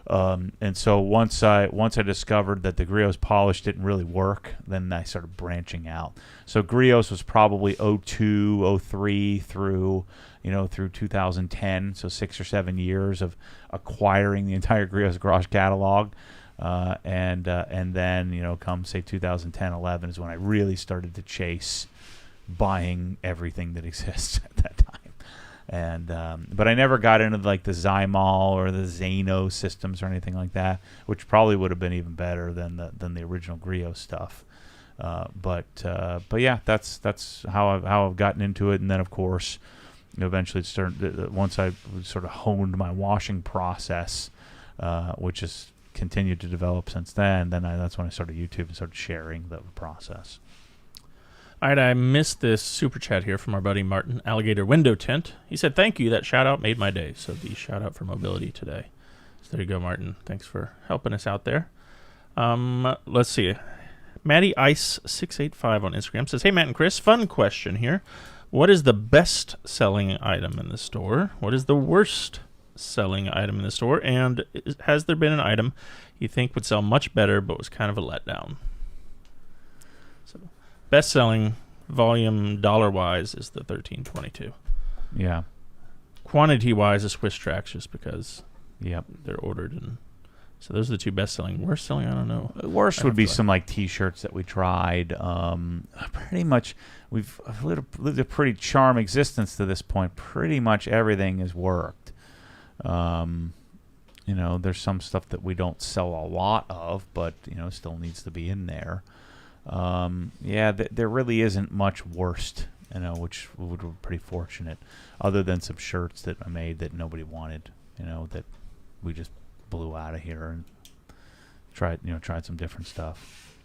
And so once I discovered that the Griot's polish didn't really work, then I started branching out. So Griot's was probably 02, 03 through 2010. So 6 or 7 years of acquiring the entire Griot's Garage catalog. And then come say 2010, 11 is when I really started to chase buying everything that exists at that time. And but I never got into like the Zymol or the Zano systems or anything like that, which probably would have been even better than the original Griot stuff. But yeah, that's how I've gotten into it. And then of course, eventually it started once I sort of honed my washing process, which has continued to develop since then. That's when I started YouTube and started sharing the process. All right, I missed this super chat here from our buddy Martin, Alligator Window Tint. He said, thank you. That shout out made my day. So the shout out for mobility today. So there you go, Martin. Thanks for helping us out there. Let's see. Maddie Ice 685 on Instagram says, hey, Matt and Chris, fun question here. What is the best selling item in the store? What is the worst selling item in the store? And has there been an item you think would sell much better but was kind of a letdown? So best selling volume dollar wise is the 1322. Yeah. Quantity wise is Swiss Tracks, just because yep, they're ordered. And so those are the two best selling. Worst selling, I don't know. Worst would be some like t-shirts that we tried. Pretty much we've lived a pretty charm existence to this point. Pretty much everything has worked. There's some stuff that we don't sell a lot of, but still needs to be in there. There really isn't much worst, which we're pretty fortunate, other than some shirts that I made that nobody wanted, that we just blew out of here and tried some different stuff.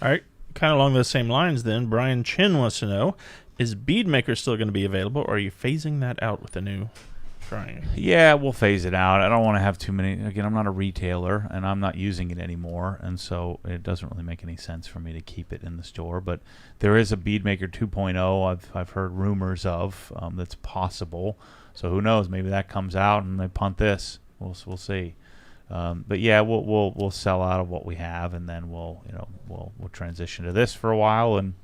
All right, kind of along those same lines then, Brian Chin wants to know, is Bead Maker still going to be available, or are you phasing that out with the new trying? Yeah, we'll phase it out. I don't want to have too many. Again, I'm not a retailer, and I'm not using it anymore, and so it doesn't really make any sense for me to keep it in the store. But there is a Bead Maker 2.0 I've heard rumors of that's possible. So who knows? Maybe that comes out and they punt this. We'll see. But yeah, we'll sell out of what we have, and then we'll transition to this for a while and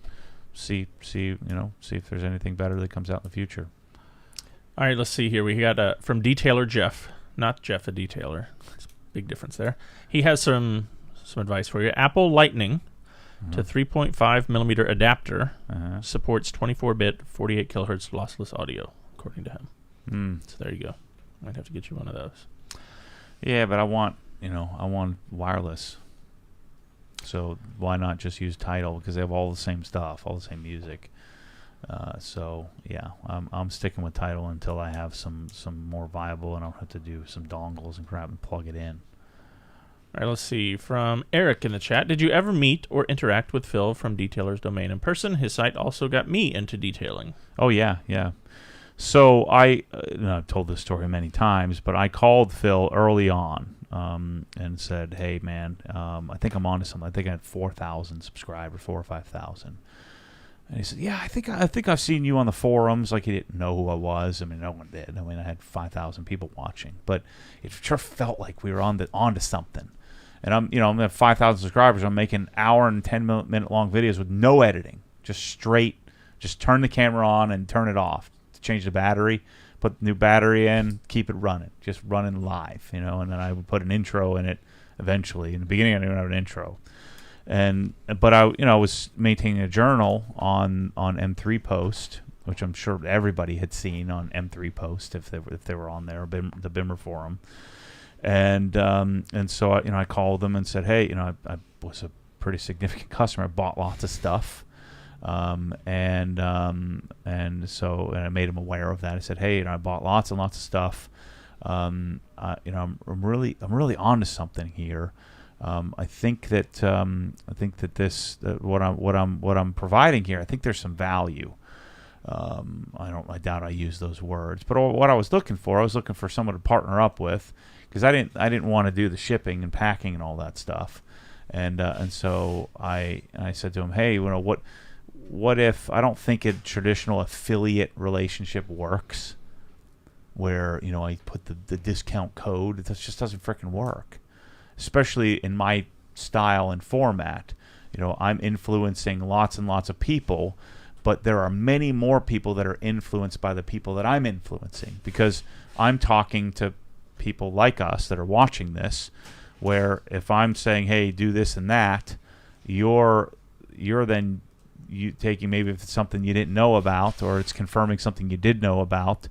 see if there's anything better that comes out in the future. All right, let's see here. We got from Detailer Jeff, not Jeff a detailer. There's a big difference there. He has some advice for you. Apple Lightning to 3.5 millimeter adapter supports 24-bit, 48 kilohertz lossless audio, according to him. So there you go. Might have to get you one of those. Yeah, but I want wireless. So why not just use Tidal, because they have all the same stuff, all the same music. So yeah, I'm sticking with Tidal until I have some more viable, and I'll have to do some dongles and crap and plug it in. All right, let's see. From Eric in the chat, did you ever meet or interact with Phil from Detailer's Domain in person? His site also got me into detailing. Oh yeah. So I've told this story many times, but I called Phil early on and said, "Hey man, I think I'm onto something. I think I had 4,000 subscribers, 4,000 or 5,000." And he said, "Yeah, I think I've seen you on the forums." Like, he didn't know who I was. I mean, no one did. I mean, I had 5,000 people watching, but it sure felt like we were onto something. And I'm at 5,000 subscribers. I'm making hour and 10-minute long videos with no editing, just turn the camera on and turn it off. Change the battery, put the new battery in, keep it running, just running live, and then I would put an intro in it eventually. In the beginning, I didn't have an intro. But I was maintaining a journal on M3 Post, which I'm sure everybody had seen on M3 Post if they were on there, the Bimmer forum, and so I called them and said, hey, I was a pretty significant customer. I bought lots of stuff, and so I made them aware of that. I said, hey, I bought lots and lots of stuff. I'm really onto something here. I think that what I'm providing here, I think there's some value. I doubt I use those words, but what I was looking for someone to partner up with, because I didn't want to do the shipping and packing and all that stuff, and so I said to him, hey, what if I don't think a traditional affiliate relationship works, where I put the discount code. That just doesn't freaking work. Especially in my style and format. I'm influencing lots and lots of people, but there are many more people that are influenced by the people that I'm influencing, because I'm talking to people like us that are watching this. where if I'm saying, hey, do this and that, you're then you taking maybe if it's something you didn't know about, or it's confirming something you did know about,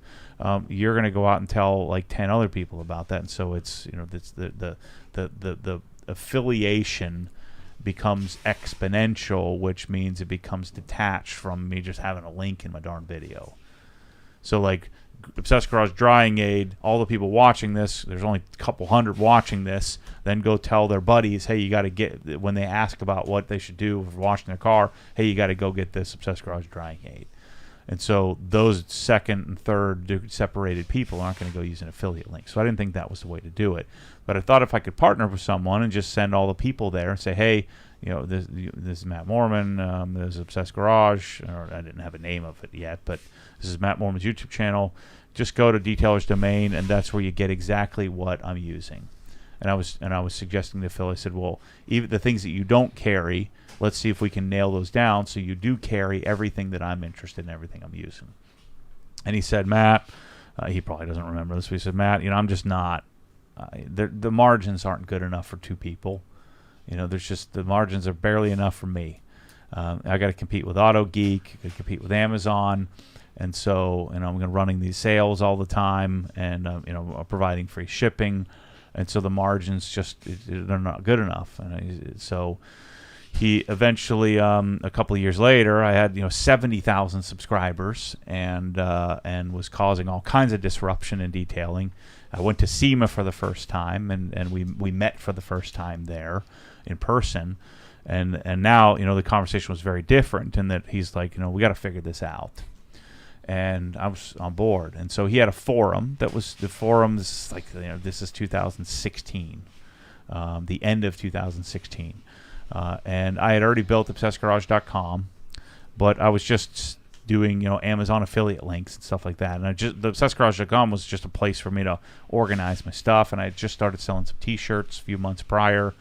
you're going to go out and tell like 10 other people about that. And so it's, it's the affiliation becomes exponential, which means it becomes detached from me just having a link in my darn video. So like Obsessed Garage Drying Aid, all the people watching this, there's only a couple hundred watching this, then go tell their buddies, hey, you got to get, when they ask about what they should do for washing their car, hey, you got to go get this Obsessed Garage Drying Aid. And so those second and third separated people aren't going to go use an affiliate link. So I didn't think that was the way to do it. But I thought if I could partner with someone and just send all the people there and say, hey, this is Matt Mormon, there's Obsessed Garage, or I didn't have a name of it yet, but this is Matt Mormon's YouTube channel. Just go to Detailer's Domain, and that's where you get exactly what I'm using. And I was suggesting to Phil, I said, well, even the things that you don't carry, let's see if we can nail those down so you do carry everything that I'm interested in, everything I'm using. And he said, Matt, he probably doesn't remember this, but he said, Matt, I'm just not, the margins aren't good enough for two people. There's just, the margins are barely enough for me. I got to compete with AutoGeek, I got to compete with Amazon. And so, I'm running these sales all the time, and providing free shipping, and so the margins just they're not good enough. And so he eventually, a couple of years later, I had 70,000 subscribers, and was causing all kinds of disruption in detailing. I went to Sema for the first time, and we met for the first time there in person, and now the conversation was very different in that he's like, we got to figure this out. And I was on board. And so he had a forum that was, the forum is like, this is 2016, the end of 2016. And I had already built ObsessedGarage.com, but I was just doing, Amazon affiliate links and stuff like that. And the ObsessedGarage.com was just a place for me to organize my stuff. And I just started selling some T-shirts a few months prior.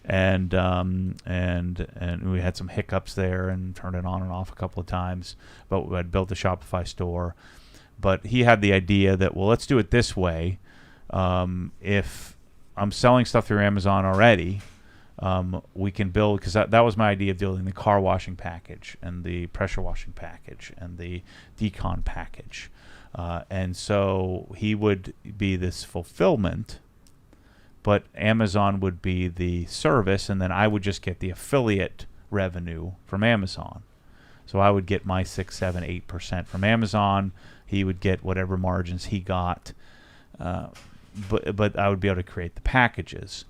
And we had some hiccups there and turned it on and off a couple of times, but we had built a Shopify store. But he had the idea that, well, let's do it this way. If I'm selling stuff through Amazon already, we can build, because that was my idea of building the car washing package and the pressure washing package and the decon package. And so he would be this fulfillment, but Amazon would be the service, and then I would just get the affiliate revenue from Amazon. So I would get my 6, 7, 8% from Amazon. He would get whatever margins he got, but I would be able to create the packages.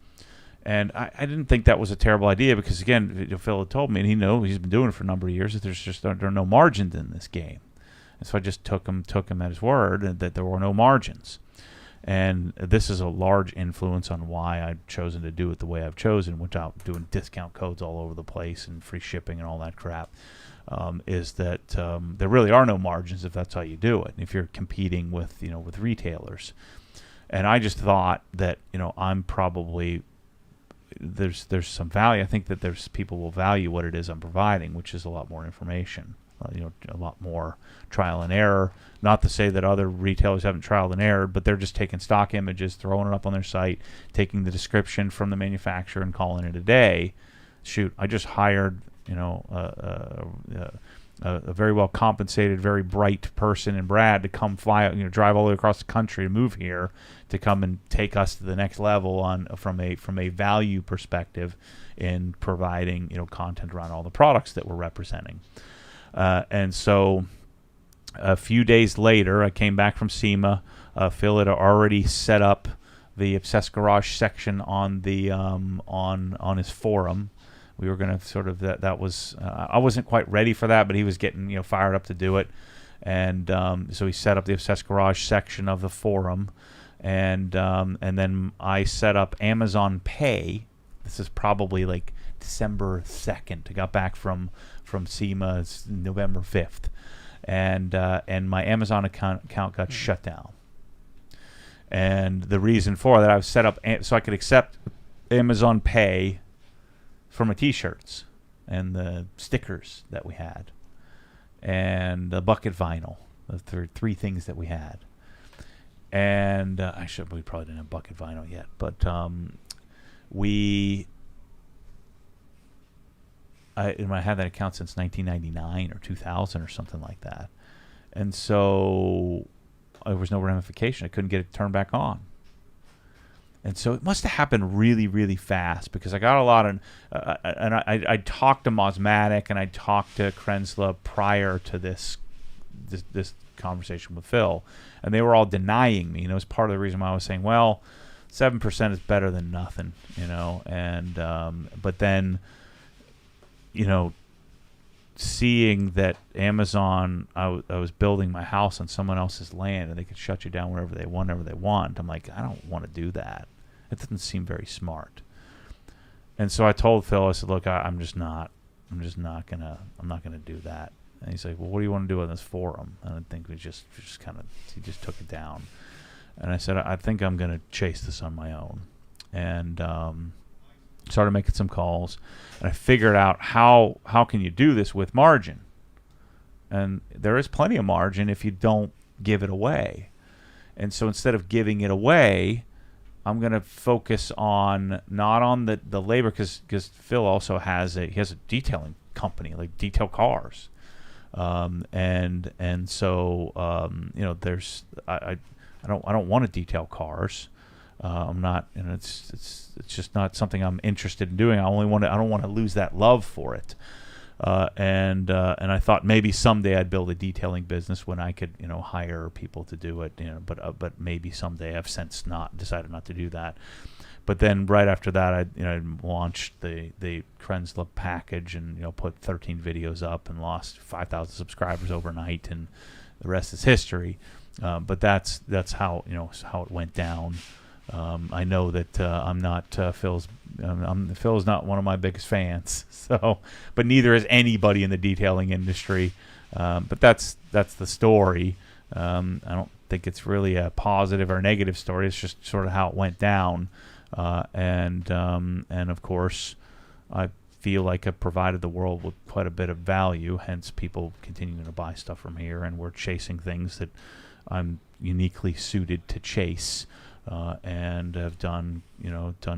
And I didn't think that was a terrible idea because, again, Phil had told me, and he's been doing it for a number of years, that there are no margins in this game. And so I just took him at his word and that there were no margins. And this is a large influence on why I've chosen to do it the way I've chosen, without doing discount codes all over the place and free shipping and all that crap, is that there really are no margins if that's how you do it, if you're competing with retailers. And I just thought that I'm probably there's some value. I think that there's people will value what it is I'm providing, which is a lot more information. A lot more trial and error. Not to say that other retailers haven't trialed and errored, but they're just taking stock images, throwing it up on their site, taking the description from the manufacturer and calling it a day. Shoot, I just hired a very well compensated, very bright person in Brad to come drive all the way across the country to move here to come and take us to the next level from a value perspective in providing content around all the products that we're representing. And so a few days later, I came back from Sema. Phil had already set up the Obsessed Garage section on the on his forum. We were going to sort of that was I wasn't quite ready for that, but he was getting fired up to do it, and so he set up the Obsessed Garage section of the forum, and then I set up Amazon Pay. This is probably like December 2nd. I got back from Sema November 5th, and my Amazon account got shut down. And the reason for that, I was set up so I could accept Amazon Pay for my T-shirts and the stickers that we had, and the bucket vinyl, the three things that we had. And we probably didn't have bucket vinyl yet, but I had that account since 1999 or 2000 or something like that, and so there was no ramification. I couldn't get it turned back on. And so it must have happened really, really fast, because I got a lot of, and I talked to Mosmatic and I talked to Krensla prior to this conversation with Phil, and they were all denying me. And it was part of the reason why I was saying, well, 7% is better than nothing, And but then, seeing that Amazon, I was building my house on someone else's land, and they could shut you down wherever they want. I'm like, I don't want to do that. It doesn't seem very smart. And so I told Phil, I said, look, I'm not gonna do that. And he's like, well, what do you want to do on this forum? And I think he just took it down. And I said, I think I'm gonna chase this on my own. And started making some calls, and I figured out how can you do this with margin. And there is plenty of margin if you don't give it away. And so instead of giving it away, I'm going to focus on not on the labor, because Phil also has a detailing company, like detail cars, and so there's I don't want to detail cars. I'm not, it's just not something I'm interested in doing. I don't want to lose that love for it. And I thought maybe someday I'd build a detailing business when I could, hire people to do it, but maybe someday. I've since decided not to do that. But then right after that, I launched the Krensla package and, put 13 videos up and lost 5,000 subscribers overnight, and the rest is history. But that's how, how it went down. I know that I'm not Phil's. Phil's not one of my biggest fans. So, but neither is anybody in the detailing industry. But that's the story. I don't think it's really a positive or negative story. It's just sort of how it went down. And of course, I feel like I've provided the world with quite a bit of value. Hence, people continuing to buy stuff from here, and we're chasing things that I'm uniquely suited to chase. And have done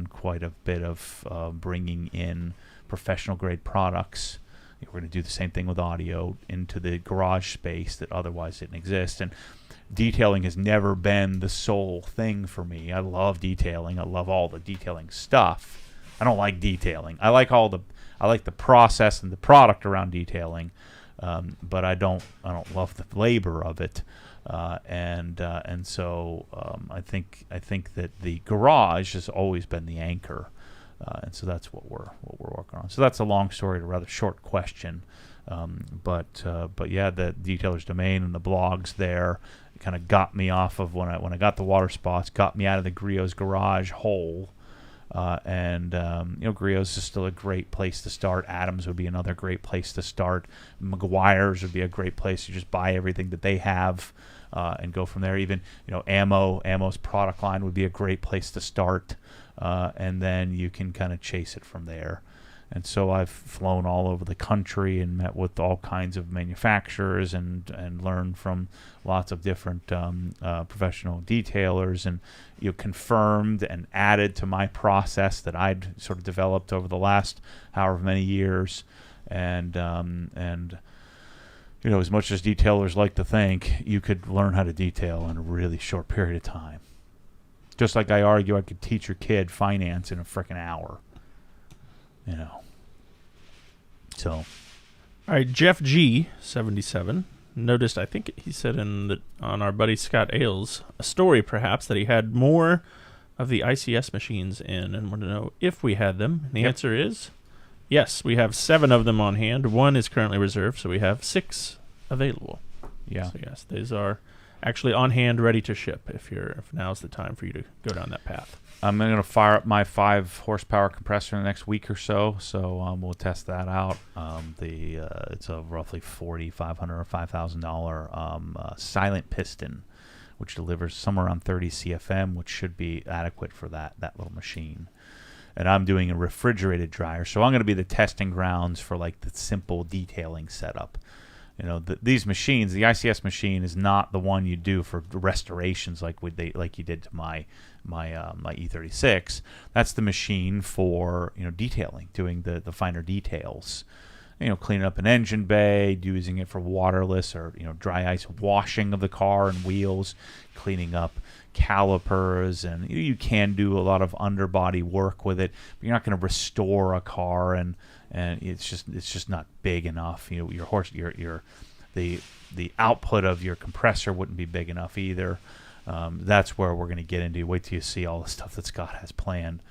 quite a bit of bringing in professional grade products. We're going to do the same thing with audio into the garage space that otherwise didn't exist. And detailing has never been the sole thing for me. I love detailing. I love all the detailing stuff. I don't like detailing. I like the process and the product around detailing, but I don't love the labor of it. And so I think that the garage has always been the anchor, and so that's what we're working on. So that's a long story to a rather short question, but yeah, the Detailer's Domain and the blogs there kind of got me off of when I got the water spots, got me out of the Griot's garage hole. Griot's is still a great place to start. Adams would be another great place to start. McGuire's would be a great place to just buy everything that they have and go from there. Even Ammo's product line would be a great place to start, and then you can kind of chase it from there. And so I've flown all over the country and met with all kinds of manufacturers and learned from lots of different professional detailers, and confirmed and added to my process that I'd sort of developed over the last however many years. And as much as detailers like to think, you could learn how to detail in a really short period of time. Just like I argue I could teach your kid finance in a frickin' hour. So. All right, Jeff G, 77, noticed, I think he said on our buddy Scott Ailes, a story perhaps that he had more of the ICS machines in, and wanted to know if we had them. And the answer is yes, we have 7 of them on hand. 1 is currently reserved, so we have 6 available. Yeah. So yes, these are actually on hand, ready to ship if now's the time for you to go down that path. I'm going to fire up my 5 horsepower compressor in the next week or so we'll test that out. It's a roughly $4,500 or $5,000 silent piston, which delivers somewhere around 30 CFM, which should be adequate for that little machine. And I'm doing a refrigerated dryer, so I'm going to be the testing grounds for like the simple detailing setup. these machines, the ICS machine is not the one you do for restorations like you did to my E36. That's the machine for detailing, doing the finer details. Cleaning up an engine bay, using it for waterless or dry ice washing of the car and wheels, cleaning up calipers, and you can do a lot of underbody work with it. But you're not going to restore a car, and it's just not big enough. The output of your compressor wouldn't be big enough either. That's where we're going to get into. Wait till you see all the stuff that Scott has planned.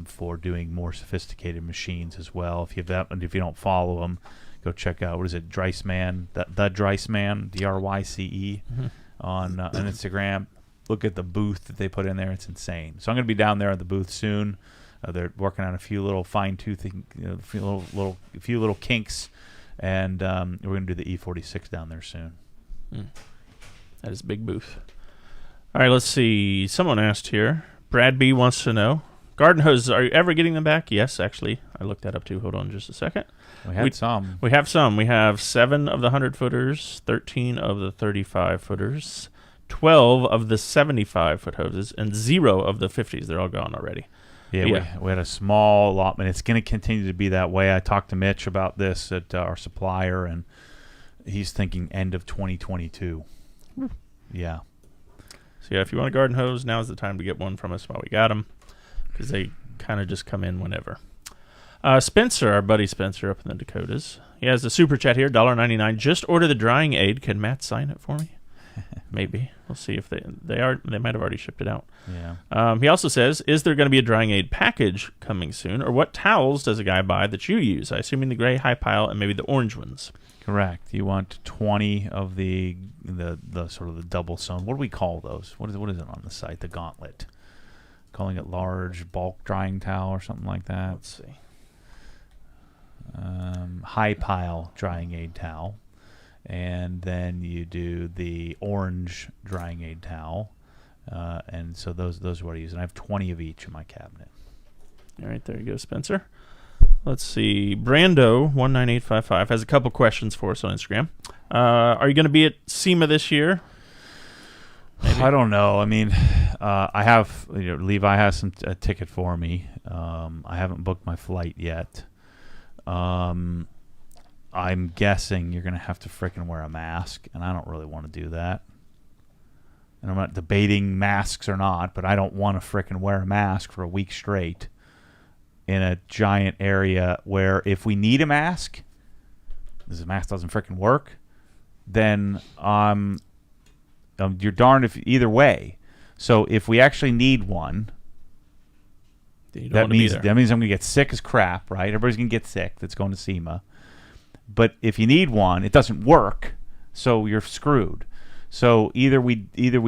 For doing more sophisticated machines as well. If you don't follow him, go check out Dryceman, the Dryceman, Dryce on Instagram. Look at the booth that they put in there; it's insane. So I'm going to be down there at the booth soon. They're working on a few little fine toothing, a few little kinks, and we're going to do the E46 down there soon. That is a big booth. All right, let's see. Someone asked here. Brad B wants to know. Garden hoses, are you ever getting them back? Yes, actually. I looked that up too. Hold on just a second. We have some. We have some. We have 7 of the 100-footers, 13 of the 35-footers, 12 of the 75-foot hoses, and 0 of the 50s. They're all gone already. Yeah, we had a small allotment. It's going to continue to be that way. I talked to Mitch about this at our supplier, and he's thinking end of 2022. Yeah. So, if you want a garden hose, now's the time to get one from us while we got them. Because they kind of just come in whenever. Spencer, our buddy Spencer up in the Dakotas. He has a super chat here, $1.99. Just order the drying aid. Can Matt sign it for me? Maybe. We'll see if they might have already shipped it out. Yeah. He also says, is there going to be a drying aid package coming soon? Or what towels does a guy buy that you use? I assuming the gray high pile and maybe the orange ones. Correct. You want 20 of the sort of the double sewn. What do we call those? What is it on the site? The gauntlet. Calling it large bulk drying towel or something like that. Let's see. High pile drying aid towel. And then you do the orange drying aid towel. And so those are what I use. And I have 20 of each in my cabinet. All right, there you go, Spencer. Let's see. Brando19855 has a couple questions for us on Instagram. Are you going to be at SEMA this year? Maybe. I don't know. I mean, I have Levi has a ticket for me. I haven't booked my flight yet. I'm guessing you're going to have to frickin' wear a mask, and I don't really want to do that. And I'm not debating masks or not, but I don't want to frickin' wear a mask for a week straight in a giant area where if we need a mask, because the mask doesn't frickin' work, then you're darned if either way. So if we actually need one, that means I'm going to get sick as crap, right? Everybody's going to get sick that's going to SEMA. But if you need one, it doesn't work, so you're screwed. So either we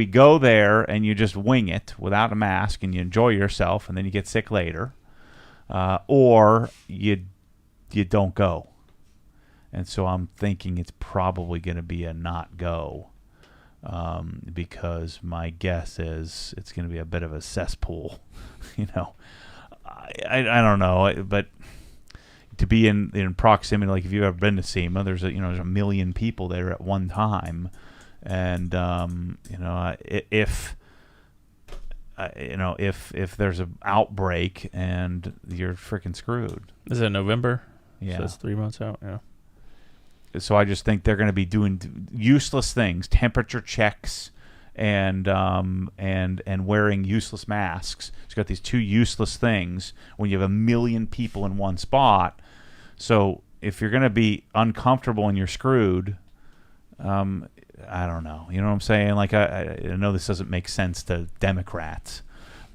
go there and you just wing it without a mask and you enjoy yourself and then you get sick later, or you don't go. And so I'm thinking it's probably going to be a not go. Because my guess is it's going to be a bit of a cesspool. I don't know, but to be in proximity, like if you've ever been to SEMA, there's a million people there at one time, and if there's an outbreak and you're freaking screwed. Is it November? Yeah, so it's 3 months out. Yeah. So I just think they're going to be doing useless things, temperature checks, and wearing useless masks. It's got these 2 useless things when you have a million people in one spot. So if you're going to be uncomfortable and you're screwed, I don't know. You know what I'm saying? Like I know this doesn't make sense to Democrats,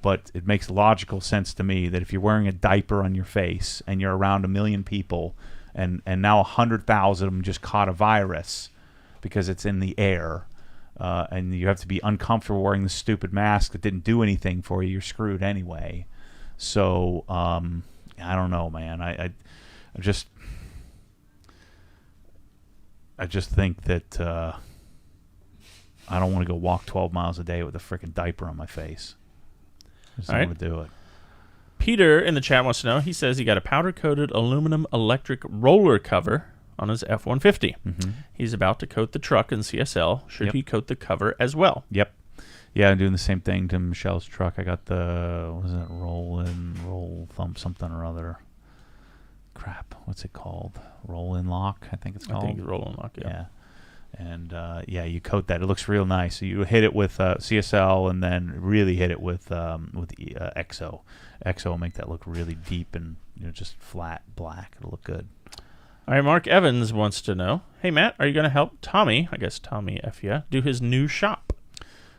but it makes logical sense to me that if you're wearing a diaper on your face and you're around a million people, and now 100,000 of them just caught a virus because it's in the air, and you have to be uncomfortable wearing the stupid mask that didn't do anything for you. You're screwed anyway. So I don't know, man. I just think that I don't want to go walk 12 miles a day with a freaking diaper on my face. I just don't want to do it. Peter in the chat wants to know. He says he got a powder-coated aluminum electric roller cover on his F-150. Mm-hmm. He's about to coat the truck in CSL. Should he coat the cover as well? Yep. Yeah, I'm doing the same thing to Michelle's truck. I got the, what is it, roll thump something or other. Crap, what's it called? Roll-in lock, I think it's called. I think it's roll-in lock, yeah. And, you coat that. It looks real nice. So you hit it with CSL and then really hit it with XO. XO will make that look really deep and just flat black. It'll look good. All right, Mark Evans wants to know, hey, Matt, are you going to help Tommy, I guess Tommy F. Yeah, do his new shop?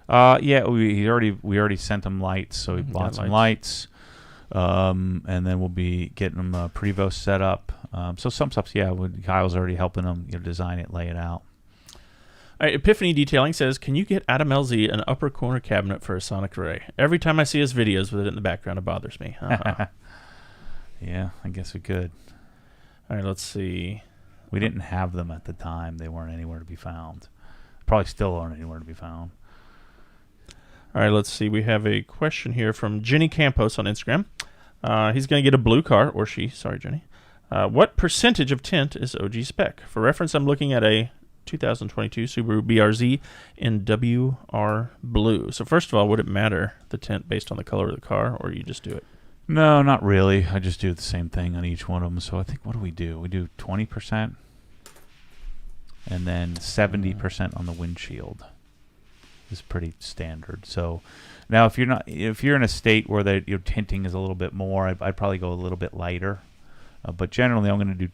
Yeah, we already sent him lights, so we bought some lights. And then we'll be getting them Prevost set up. So some stuff, Kyle's already helping them design it, lay it out. All right, Epiphany Detailing says, can you get Adam LZ an upper corner cabinet for a Sonic Ray? Every time I see his videos with it in the background, it bothers me. Yeah, I guess we could. All right, let's see. We didn't have them at the time. They weren't anywhere to be found. Probably still aren't anywhere to be found. All right, let's see. We have a question here from Jenny Campos on Instagram. He's going to get a blue car, or she. Sorry, Jenny. What percentage of tint is OG spec? For reference, I'm looking at a 2022 Subaru BRZ in WR blue. So first of all, would it matter, the tint, based on the color of the car, or you just do it? No, not really. I just do the same thing on each one of them. So I think, what do? We do 20% and then 70% on the windshield. Is pretty standard. So now if you're in a state where your tinting is a little bit more, I'd probably go a little bit lighter. But generally, I'm going to do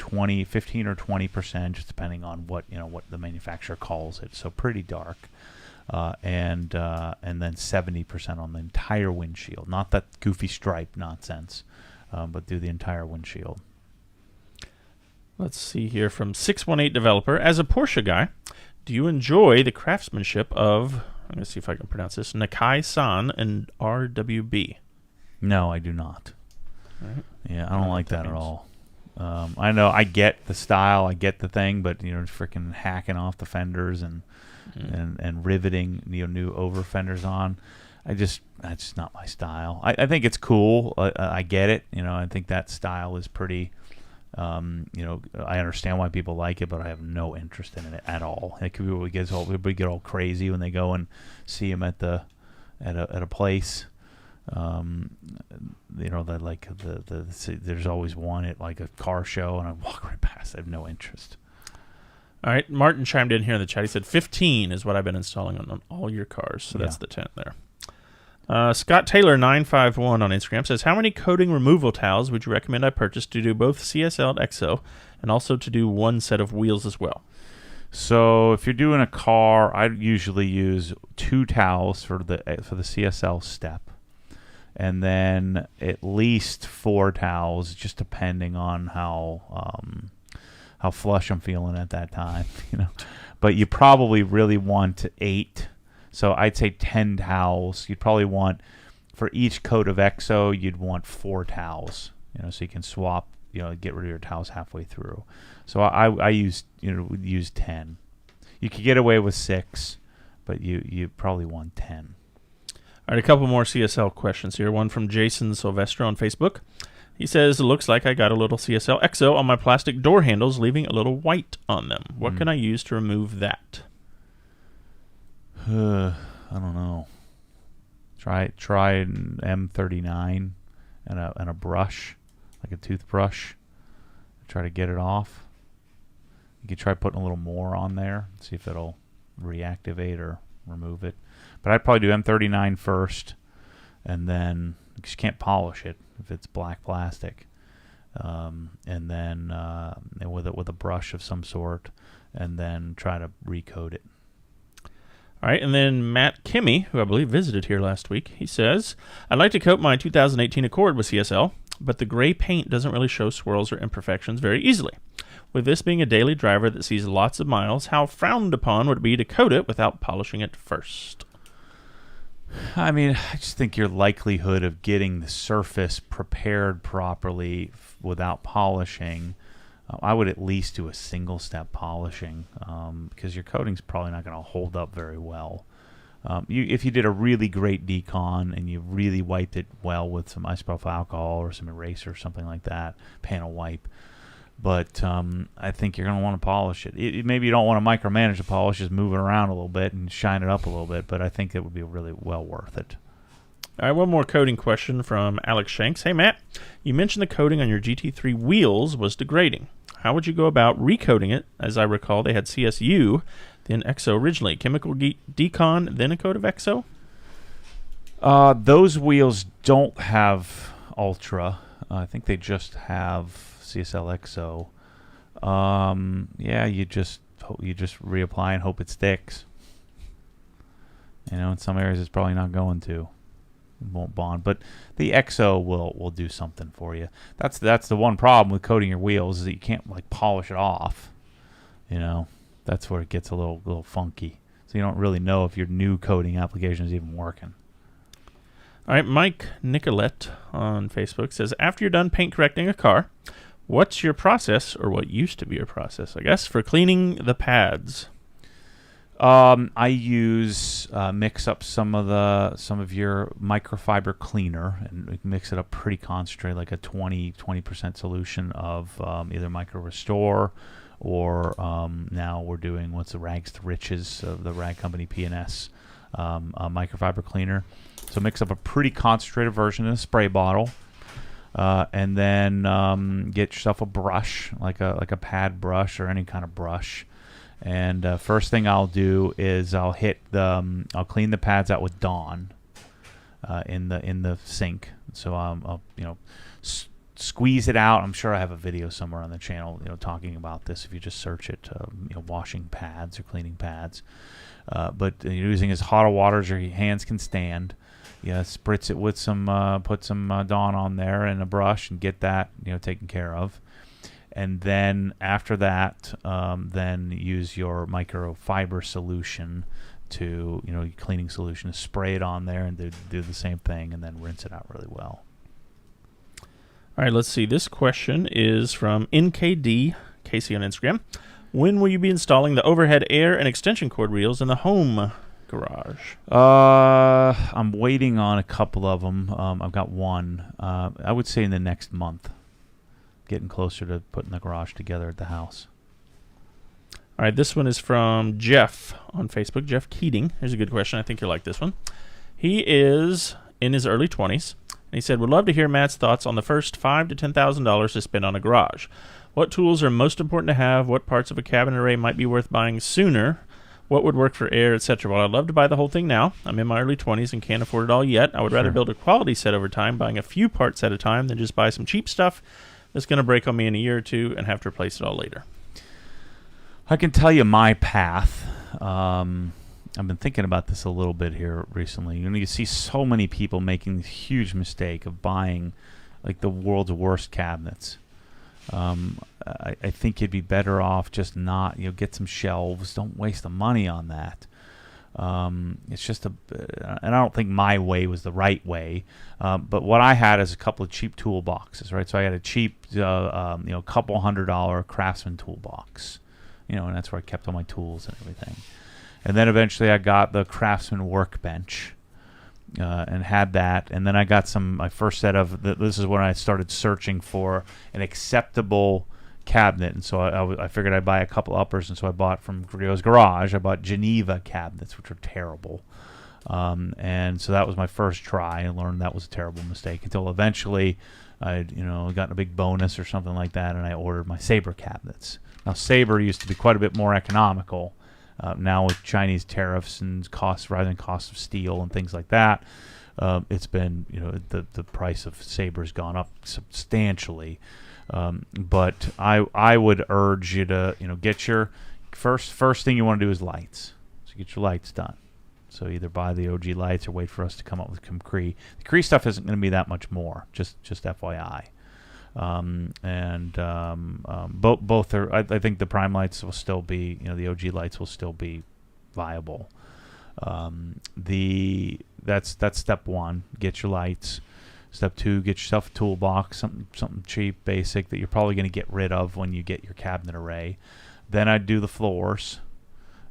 15 or 20%, just depending on what the manufacturer calls it. So pretty dark, and then 70% on the entire windshield, not that goofy stripe nonsense, but do the entire windshield. Let's see here from 618 Developer. As a Porsche guy, do you enjoy the craftsmanship of, I'm going to see if I can pronounce this, Nakai-san and RWB? No, I do not. Right. Yeah, I don't like that at all. I know, I get the style, I get the thing, but freaking hacking off the fenders and riveting new over fenders on, that's just not my style. I think it's cool. I get it. I think that style is pretty. I understand why people like it, but I have no interest in it at all. It could be what everybody get all crazy when they go and see him at a place. That like there's always one at like a car show, and I walk right past. I have no interest. All right, Martin chimed in here in the chat. He said 15 is what I've been installing on all your cars, so that's the tint there. Scott Taylor 951 on Instagram says, how many coating removal towels would you recommend I purchase to do both CSL and XO, and also to do one set of wheels as well? So if you're doing a car, I usually use 2 towels for the CSL step, and then at least 4 towels, just depending on how flush I'm feeling at that time. But you probably really want 8. So I'd say 10 towels. You'd probably want, for each coat of XO, you'd want 4 towels. So you can swap, get rid of your towels halfway through. So I use 10. You could get away with 6, but you probably want 10. All right, a couple more CSL questions here. One from Jason Silvestre on Facebook. He says, it looks like I got a little CSL XO on my plastic door handles, leaving a little white on them. What can I use to remove that? I don't know. Try an M39 and a brush, like a toothbrush. Try to get it off. You could try putting a little more on there, see if it'll reactivate or remove it. But I'd probably do M39 first, and then you just can't polish it if it's black plastic. And then with a brush of some sort, and then try to recoat it. All right, and then Matt Kimmy, who I believe visited here last week, he says, I'd like to coat my 2018 Accord with CSL, but the gray paint doesn't really show swirls or imperfections very easily. With this being a daily driver that sees lots of miles, how frowned upon would it be to coat it without polishing it first? I mean, I just think your likelihood of getting the surface prepared properly without polishing, I would at least do a single-step polishing, because your coating's probably not going to hold up very well. If you did a really great decon and you really wiped it well with some isopropyl alcohol or some eraser or something like that, panel wipe, But I think you're going to want to polish it. Maybe you don't want to micromanage the polish, just move it around a little bit and shine it up a little bit. But I think it would be really well worth it. All right, one more coating question from Alex Shanks. Hey, Matt, you mentioned the coating on your GT3 wheels was degrading. How would you go about recoating it? As I recall, they had CSU, then EXO originally. Chemical decon, then a coat of EXO? Those wheels don't have Ultra. I think they just have CSL EXO. Yeah, you just reapply and hope it sticks. In some areas it's probably not going to. It won't bond, but the EXO will do something for you. That's the one problem with coating your wheels is that you can't polish it off. That's where it gets a little funky. So you don't really know if your new coating application is even working. All right, Mike Nicolette on Facebook says, after you're done paint correcting a car, what's your process, or what used to be your process, I guess, for cleaning the pads? I use mix up some of your microfiber cleaner and mix it up pretty concentrated, like a 20% solution of either Micro Restore or now we're doing what's the Rags to Riches of the rag company P&S microfiber cleaner. So mix up a pretty concentrated version in a spray bottle. And then get yourself a brush, like a pad brush or any kind of brush. And first thing I'll do is I'll clean the pads out with Dawn in the sink. So I'll squeeze it out. I'm sure I have a video somewhere on the channel talking about this if you just search it. Washing pads or cleaning pads. But using as hot a water as your hands can stand. Spritz it with put some Dawn on there and a brush and get that taken care of. And then after that, then use your microfiber solution your cleaning solution to spray it on there and do the same thing and then rinse it out really well. All right, let's see. This question is from NKD Casey on Instagram. When will you be installing the overhead air and extension cord reels in the home garage? I'm waiting on a couple of them. I've got one. I would say in the next month. Getting closer to putting the garage together at the house. All right, this one is from Jeff on Facebook. Jeff Keating. Here's a good question. I think you'll like this one. He is in his early 20s, and he said, would love to hear Matt's thoughts on the first $5,000 to $10,000 to spend on a garage. What tools are most important to have? What parts of a cabinet array might be worth buying sooner? What would work for air, etc.? Well, I'd love to buy the whole thing now. I'm in my early 20s and can't afford it all yet. I would rather build a quality set over time, buying a few parts at a time, than just buy some cheap stuff that's going to break on me in a year or two and have to replace it all later. I can tell you my path. I've been thinking about this a little bit here recently. You see so many people making this huge mistake of buying the world's worst cabinets. I think you'd be better off just not, get some shelves. Don't waste the money on that. It's just and I don't think my way was the right way. But what I had is a couple of cheap toolboxes, right? So I had a cheap, couple $100 Craftsman toolbox, and that's where I kept all my tools and everything. And then eventually I got the Craftsman workbench. And had that, and then I got my first set of. This is when I started searching for an acceptable cabinet, and so I figured I'd buy a couple uppers, and so I bought from Griot's Garage. I bought Geneva cabinets, which are terrible, and so that was my first try, and learned that was a terrible mistake. Until eventually, I'd gotten a big bonus or something like that, and I ordered my Sabre cabinets. Now Sabre used to be quite a bit more economical. Now with Chinese tariffs and rising costs of steel and things like that, it's been the price of Sabre's gone up substantially. But I would urge you to get your first thing you want to do is lights. So get your lights done. So either buy the OG lights or wait for us to come up with some Cree. The Cree stuff isn't going to be that much more. Just FYI. Both are. I think the prime lights will still be, the OG lights will still be viable. That's step one. Get your lights. Step two, get yourself a toolbox, something cheap, basic that you're probably going to get rid of when you get your cabinet array. Then I'd do the floors,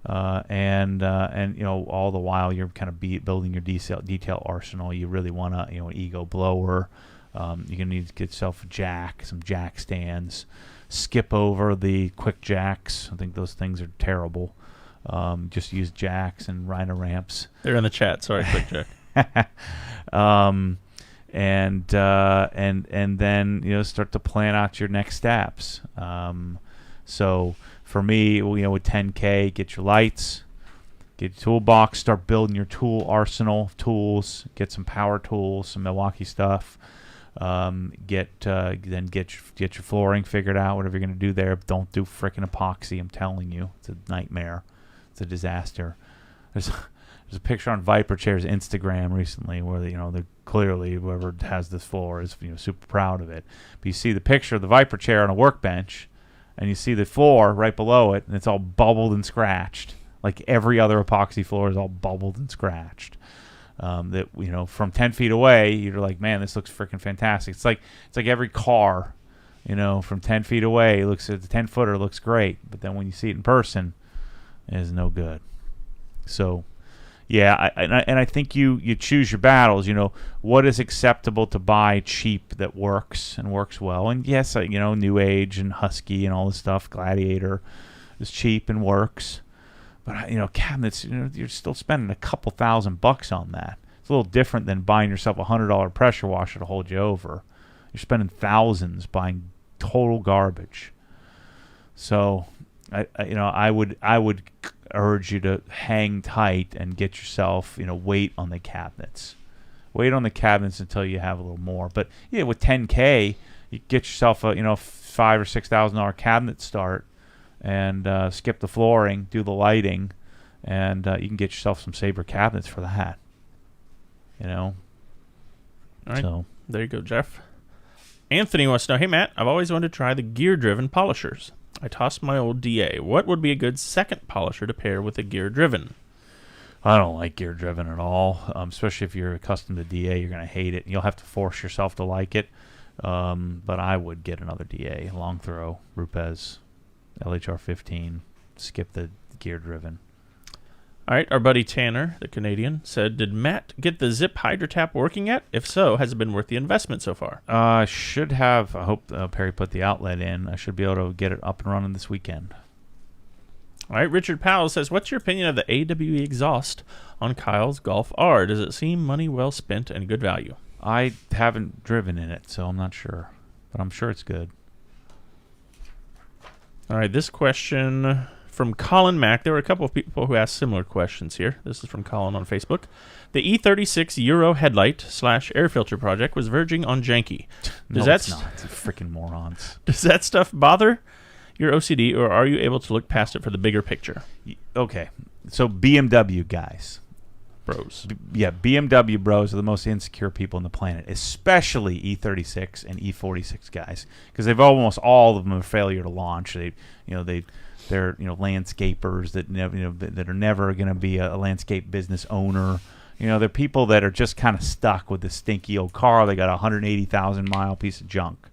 and all the while you're kind of building your detail arsenal. You really want an ego blower. You're going to need to get yourself a jack, some jack stands, skip over the quick jacks. I think those things are terrible. Just use jacks and rhino ramps. They're in the chat. Sorry, quick jack. And then start to plan out your next steps. So for me, with 10K, get your lights, get your toolbox, start building your tool arsenal of tools, get some power tools, some Milwaukee stuff. Get your flooring figured out, whatever you're gonna do there. Don't do frickin' epoxy. I'm telling you, it's a nightmare. It's a disaster. There's a picture on Viper Chair's Instagram recently where they're clearly, whoever has this floor is super proud of it. But you see the picture of the Viper Chair on a workbench, and you see the floor right below it, and it's all bubbled and scratched. Like every other epoxy floor is all bubbled and scratched. From 10 feet away, you're like, man, this looks freaking fantastic. It's like every car, from 10 feet away, the 10-footer looks great, but then when you see it in person, it is no good. So, yeah, I think you choose your battles. What is acceptable to buy cheap that works and works well. And yes, New Age and Husky and all this stuff, Gladiator is cheap and works. But cabinets, you're still spending a couple $1,000 on that. It's a little different than buying yourself a $100 pressure washer to hold you over. You're spending thousands buying total garbage. So, I would urge you to hang tight and get yourself, weight on the cabinets. Wait on the cabinets until you have a little more. But yeah, with 10K, you get yourself a $5,000 or $6,000 cabinet start. And skip the flooring, do the lighting, and you can get yourself some Sabre cabinets for that. All right. So there you go, Jeff. Anthony wants to know, hey, Matt, I've always wanted to try the gear-driven polishers. I tossed my old DA. What would be a good second polisher to pair with a gear-driven? I don't like gear-driven at all, especially if you're accustomed to DA. You're going to hate it. You'll have to force yourself to like it. But I would get another DA, long throw, Rupes. LHR 15, skip the gear-driven. All right, our buddy Tanner, the Canadian, said, did Matt get the Zip Hydra Tap working yet? If so, has it been worth the investment so far? Should have. I hope Perry put the outlet in. I should be able to get it up and running this weekend. All right, Richard Powell says, what's your opinion of the AWE exhaust on Kyle's Golf R? Does it seem money well spent and good value? I haven't driven in it, so I'm not sure. But I'm sure it's good. All right, this question from Colin Mack. There were a couple of people who asked similar questions here. This is from Colin on Facebook. The E36 Euro headlight / air filter project was verging on janky. It's not. It's freaking morons. Does that stuff bother your OCD, or are you able to look past it for the bigger picture? Okay, so BMW guys. Bros. BMW bros are the most insecure people on the planet, especially E36 and E46 guys, because they've almost all of them a failure to launch. They're landscapers that are never going to be a landscape business owner. They're people that are just kind of stuck with this stinky old car. They got a 180,000 mile piece of junk,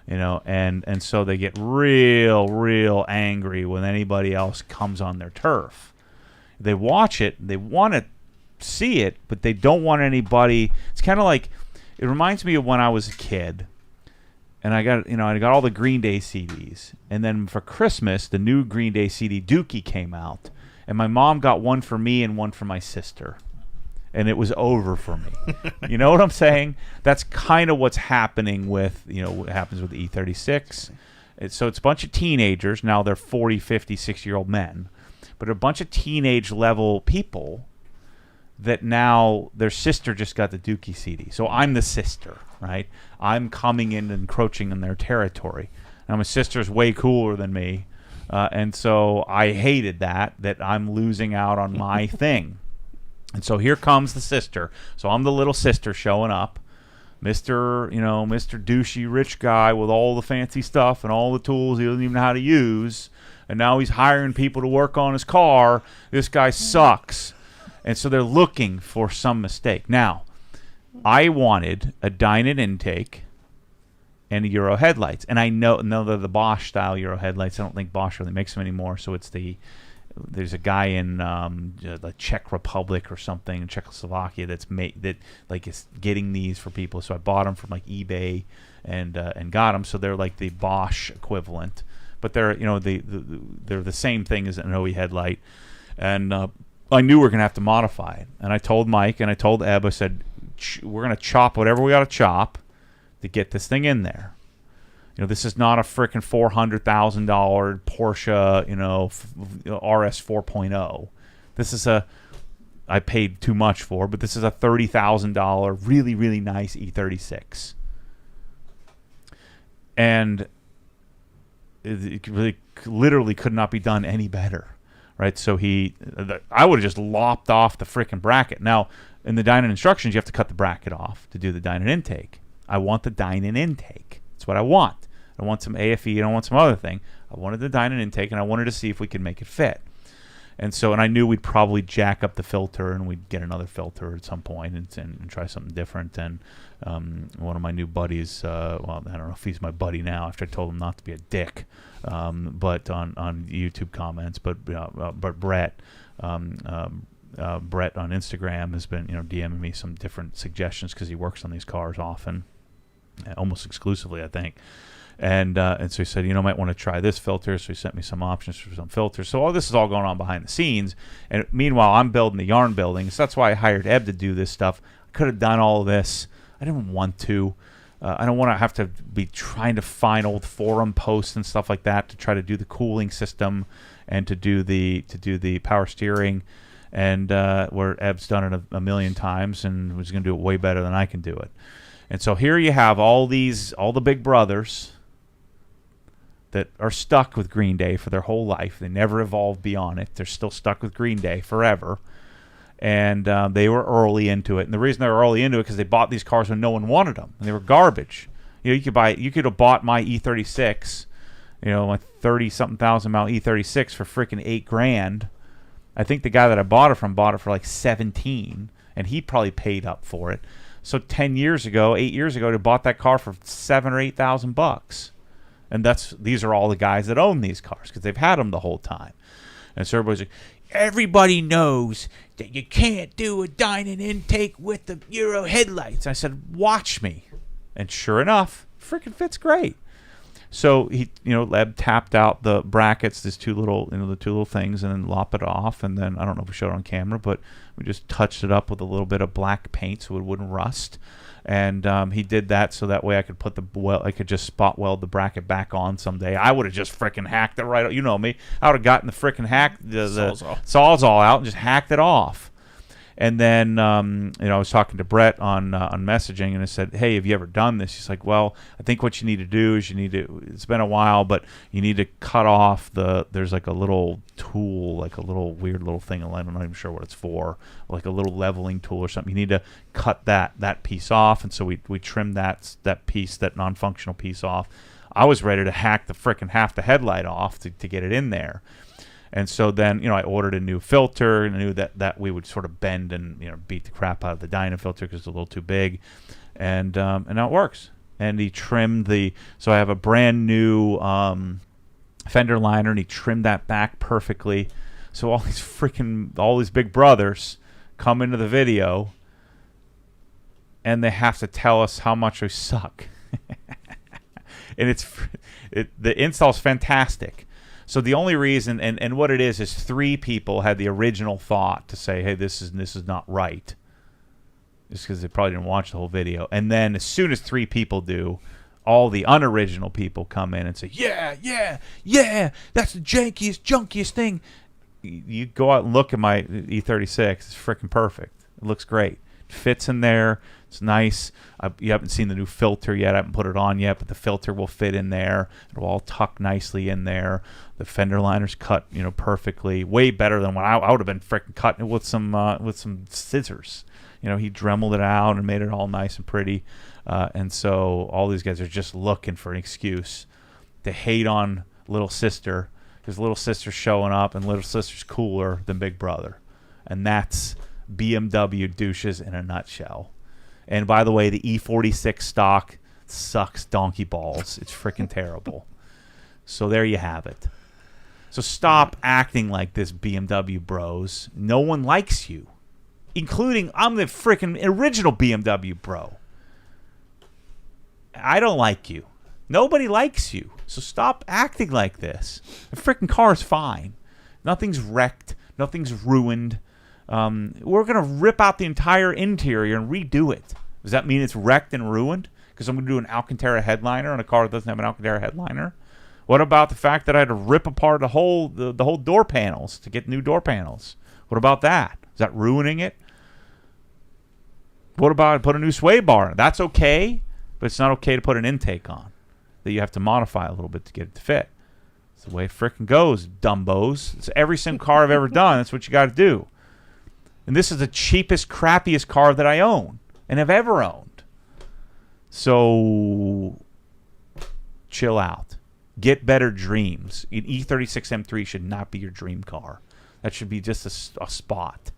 and so they get real angry when anybody else comes on their turf. They watch it, they want to see it, but they don't want anybody. It's kind of like, it reminds me of when I was a kid, and I got all the Green Day CDs, and then for Christmas the new Green Day CD Dookie came out, and my mom got one for me and one for my sister, and it was over for me. You know what I'm saying? That's kind of what's happening with what happens with the E36. So it's a bunch of teenagers. Now they're 40, 50, 60-year-old men, but a bunch of teenage level people that now their sister just got the Dookie CD. So I'm the sister, right? I'm coming in and encroaching in their territory. Now my sister's way cooler than me, and so I hated that I'm losing out on my thing. And so here comes the sister. So I'm the little sister showing up, Mr. douchey rich guy with all the fancy stuff and all the tools he doesn't even know how to use, and now he's hiring people to work on his car. This guy sucks. And so they're looking for some mistake. Now, I wanted a Dynon intake and Euro headlights. And I know they're the Bosch style Euro headlights. I don't think Bosch really makes them anymore. So it's the there's a guy in the Czech Republic or something, in Czechoslovakia, that's is getting these for people. So I bought them from like eBay and got them. So they're like the Bosch equivalent, but they're they're the same thing as an OE headlight. And I knew we were gonna have to modify it. And I told Mike and I told Eb, I said, we're gonna chop whatever we got to chop to get this thing in there. This is not a freaking $400,000 Porsche, RS 4.0. This is I paid too much for, but this is a $30,000 really, really nice E36. And it really literally could not be done any better, right? So I would have just lopped off the freaking bracket. Now, in the dyno instructions, you have to cut the bracket off to do the dyno intake. I want the dyno intake. That's what I want. I want some AFE and I want some other thing. I wanted the dyno intake, and I wanted to see if we could make it fit. And I knew we'd probably jack up the filter, and we'd get another filter at some point and try something different. And one of my new buddies, well, I don't know if he's my buddy now after I told him not to be a dick, but on YouTube comments, but Brett. Brett on Instagram has been DMing me some different suggestions because he works on these cars often, almost exclusively, I think. And so he said, might want to try this filter. So he sent me some options for some filters. So all this is all going on behind the scenes. And meanwhile, I'm building the yarn building. So that's why I hired Eb to do this stuff. I could have done all of this. I didn't want to. I don't want to have to be trying to find old forum posts and stuff like that to try to do the cooling system and to do the power steering. And where Eb's done it a million times and was going to do it way better than I can do it. And so here you have all the big brothers that are stuck with Green Day for their whole life. They never evolved beyond it. They're still stuck with Green Day forever. And they were early into it. And the reason they were early into it because they bought these cars when no one wanted them. And they were garbage. You could have bought my E36, my 30-something thousand mile E36 for freaking $8,000. I think the guy that I bought it from bought it for like 17, and he probably paid up for it. So 8 years ago, they bought that car for $7,000 or $8,000. And these are all the guys that own these cars because they've had them the whole time. And so everybody's like, everybody knows that you can't do a dyno intake with the Euro headlights. I said, watch me. And sure enough, freaking fits great. So he, Leb tapped out the brackets, these two little things, and then lop it off. And then I don't know if we showed it on camera, but we just touched it up with a little bit of black paint so it wouldn't rust. And he did that so that way I could put I could just spot weld the bracket back on someday. I would have just freaking hacked it right. You know me. I would have gotten the freaking the Sawzall out and just hacked it off. And then, I was talking to Brett on messaging, and I said, hey, have you ever done this? He's like, well, I think what you need to do is it's been a while, but you need to cut off there's like a little tool, like a little weird little thing, I'm not even sure what it's for, like a little leveling tool or something. You need to cut that piece off. And so we trimmed that piece, that non-functional piece off. I was ready to hack the frickin' half the headlight off to get it in there. And so then, I ordered a new filter, and I knew that we would sort of bend and, beat the crap out of the dyno filter because it's a little too big. And now it works. And he trimmed so I have a brand new fender liner, and he trimmed that back perfectly. So all these big brothers come into the video, and they have to tell us how much we suck. And the install's fantastic. So the only reason, and what it is 3 people had the original thought to say, hey, this is not right. Just because they probably didn't watch the whole video. And then as soon as 3 people do, all the unoriginal people come in and say, yeah, that's the jankiest, junkiest thing. You go out and look at my E36. It's freaking perfect. It looks great. It fits in there. It's nice. You haven't seen the new filter yet. I haven't put it on yet, but the filter will fit in there. It'll all tuck nicely in there. The fender liner's cut, perfectly. Way better than what I would have been freaking cutting it with some scissors. He dremeled it out and made it all nice and pretty. And so all these guys are just looking for an excuse to hate on little sister because little sister's showing up and little sister's cooler than big brother. And that's BMW douches in a nutshell. And by the way, the E46 stock sucks donkey balls. It's freaking terrible. So there you have it. So stop acting like this, BMW bros. No one likes you, including I'm the freaking original BMW bro. I don't like you. Nobody likes you. So stop acting like this. The freaking car is fine. Nothing's wrecked. Nothing's ruined. We're going to rip out the entire interior and redo it. Does that mean it's wrecked and ruined? Because I'm going to do an Alcantara headliner on a car that doesn't have an Alcantara headliner? What about the fact that I had to rip apart the whole door panels to get new door panels? What about that? Is that ruining it? What about I put a new sway bar in? That's okay, but it's not okay to put an intake on that you have to modify a little bit to get it to fit. It's the way it frickin' goes, dumbos. It's every single car I've ever done. That's what you got to do. And this is the cheapest, crappiest car that I own and have ever owned. So chill out. Get better dreams. An E36 M3 should not be your dream car. That should be just a spot.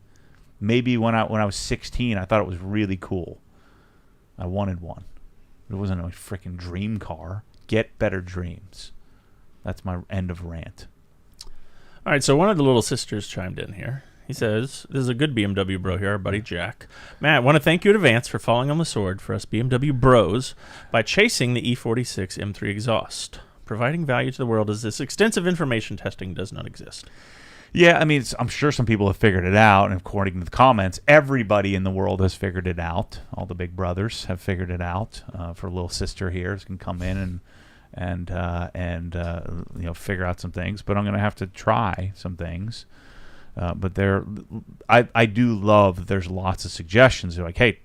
Maybe when I was 16, I thought it was really cool. I wanted one. It wasn't a freaking dream car. Get better dreams. That's my end of rant. All right, so one of the little sisters chimed in here. He says, this is a good BMW bro here, our buddy Jack. Matt, I want to thank you in advance for falling on the sword for us BMW bros by chasing the E46 M3 exhaust. Providing value to the world as this extensive information testing does not exist. Yeah, I mean, I'm sure some people have figured it out, and according to the comments, everybody in the world has figured it out. All the big brothers have figured it out. For little sister here can come in and figure out some things. But I'm going to have to try some things. But I do love that there's lots of suggestions. They're like, hey,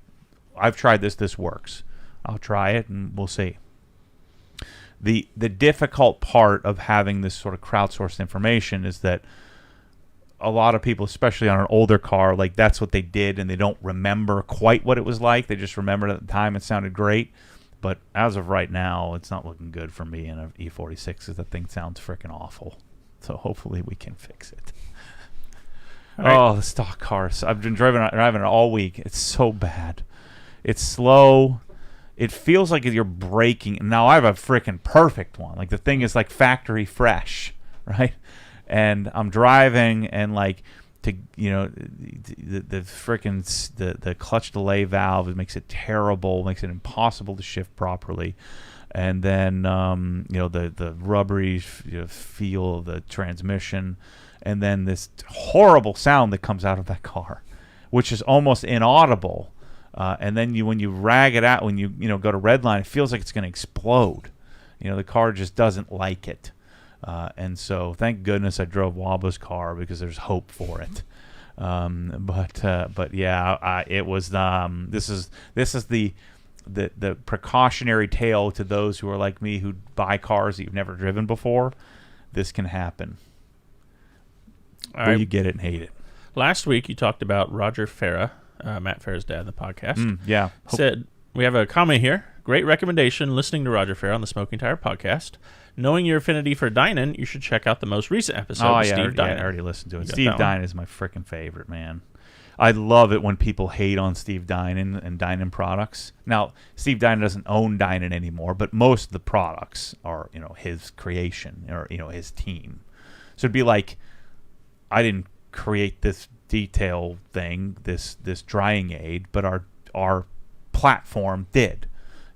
I've tried this. This works. I'll try it, and we'll see. The difficult part of having this sort of crowdsourced information is that a lot of people, especially on an older car, like that's what they did, and they don't remember quite what it was like. They just remembered at the time it sounded great. But as of right now, it's not looking good for me in an E46 because that thing sounds freaking awful. So hopefully we can fix it. Right. Oh, the stock cars. I've been driving it all week. It's so bad. It's slow. It feels like you're braking. Now I have a freaking perfect one. Like the thing is like factory fresh, right? And I'm driving and like the freaking the clutch delay valve, it makes it terrible, makes it impossible to shift properly. And then the rubbery feel of the transmission, and then this horrible sound that comes out of that car, which is almost inaudible. And then when you rag it out, when you go to redline, it feels like it's going to explode. The car just doesn't like it. And so thank goodness I drove Waba's car because there's hope for it. But yeah, it was this is the precautionary tale to those who are like me who buy cars that you've never driven before. This can happen. All right. You get it and hate it. Last week you talked about Roger Farah, Matt Farah's dad in the podcast. Yeah. Said, we have a comment here. Great recommendation listening to Roger Farah on the Smoking Tire podcast. Knowing your affinity for Dynan, you should check out the most recent episode with Steve Dynan. I already listened to it. Steve Dynan is my freaking favorite, man. I love it when people hate on Steve Dynan and Dynan products. Now, Steve Dynan doesn't own Dynan anymore, but most of the products are, his creation or, his team. So it'd be like, I didn't create this detail thing, this drying aid, but our platform did.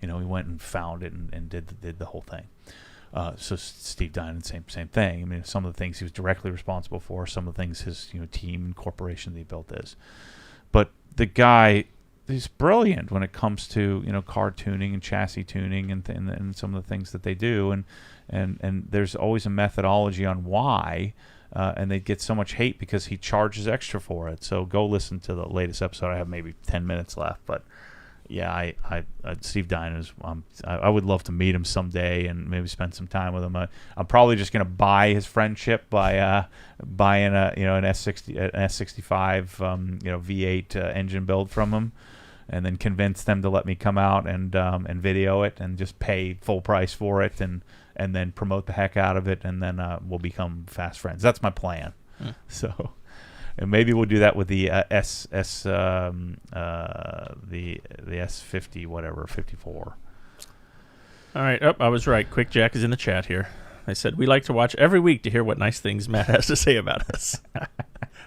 We went and found it and did the whole thing. So Steve Dynan, same thing. I mean, some of the things he was directly responsible for, some of the things his team and corporation that he built is. But the guy is brilliant when it comes to car tuning and chassis tuning and some of the things that they do. And there's always a methodology on why. And they get so much hate because he charges extra for it. So go listen to the latest episode. I have maybe 10 minutes left, but yeah, I Steve Dynan is. I would love to meet him someday and maybe spend some time with him. I'm probably just gonna buy his friendship by buying an S65 V8 engine build from him, and then convince them to let me come out and video it and just pay full price for it and then promote the heck out of it, and then we'll become fast friends. That's my plan. So. And maybe we'll do that with the the S50 whatever 54. All right. I was right. Quick Jack is in the chat here. They said, we like to watch every week to hear what nice things Matt has to say about us.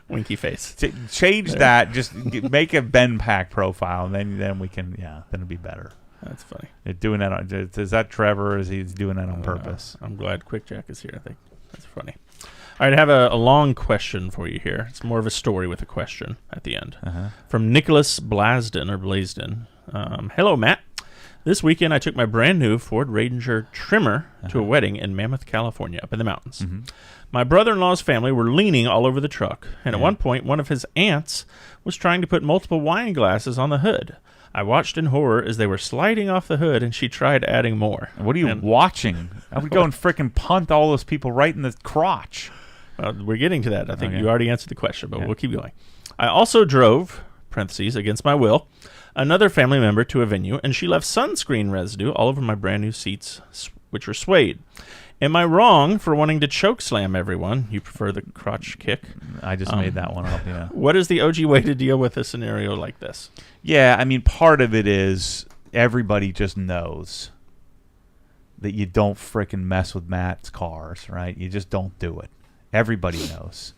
Winky face. Change that. Just make a Ben Pack profile, and then we can, then it'll be better. That's funny. They're doing that. Is that Trevor, or is he doing that on purpose? I'm glad Quick Jack is here, I think. That's funny. All right, I have a long question for you here. It's more of a story with a question at the end. From Nicholas Blasden. Hello, Matt. This weekend, I took my brand new Ford Ranger Trimmer to a wedding in Mammoth, California, up in the mountains. My brother-in-law's family were leaning all over the truck, and at one point, one of his aunts was trying to put multiple wine glasses on the hood. I watched in horror as they were sliding off the hood, and she tried adding more. What are you watching? I would go and frickin' punt all those people right in the crotch. We're getting to that. I think you already answered the question, but we'll keep going. I also drove, parentheses, against my will, another family member to a venue, and she left sunscreen residue all over my brand new seats, which were suede. Am I wrong for wanting to choke slam everyone? You prefer the crotch kick? I just made that one up, yeah. What is the OG way to deal with a scenario like this? Yeah, I mean, part of it is everybody just knows that you don't frickin' mess with Matt's cars, right? You just don't do it. Everybody knows.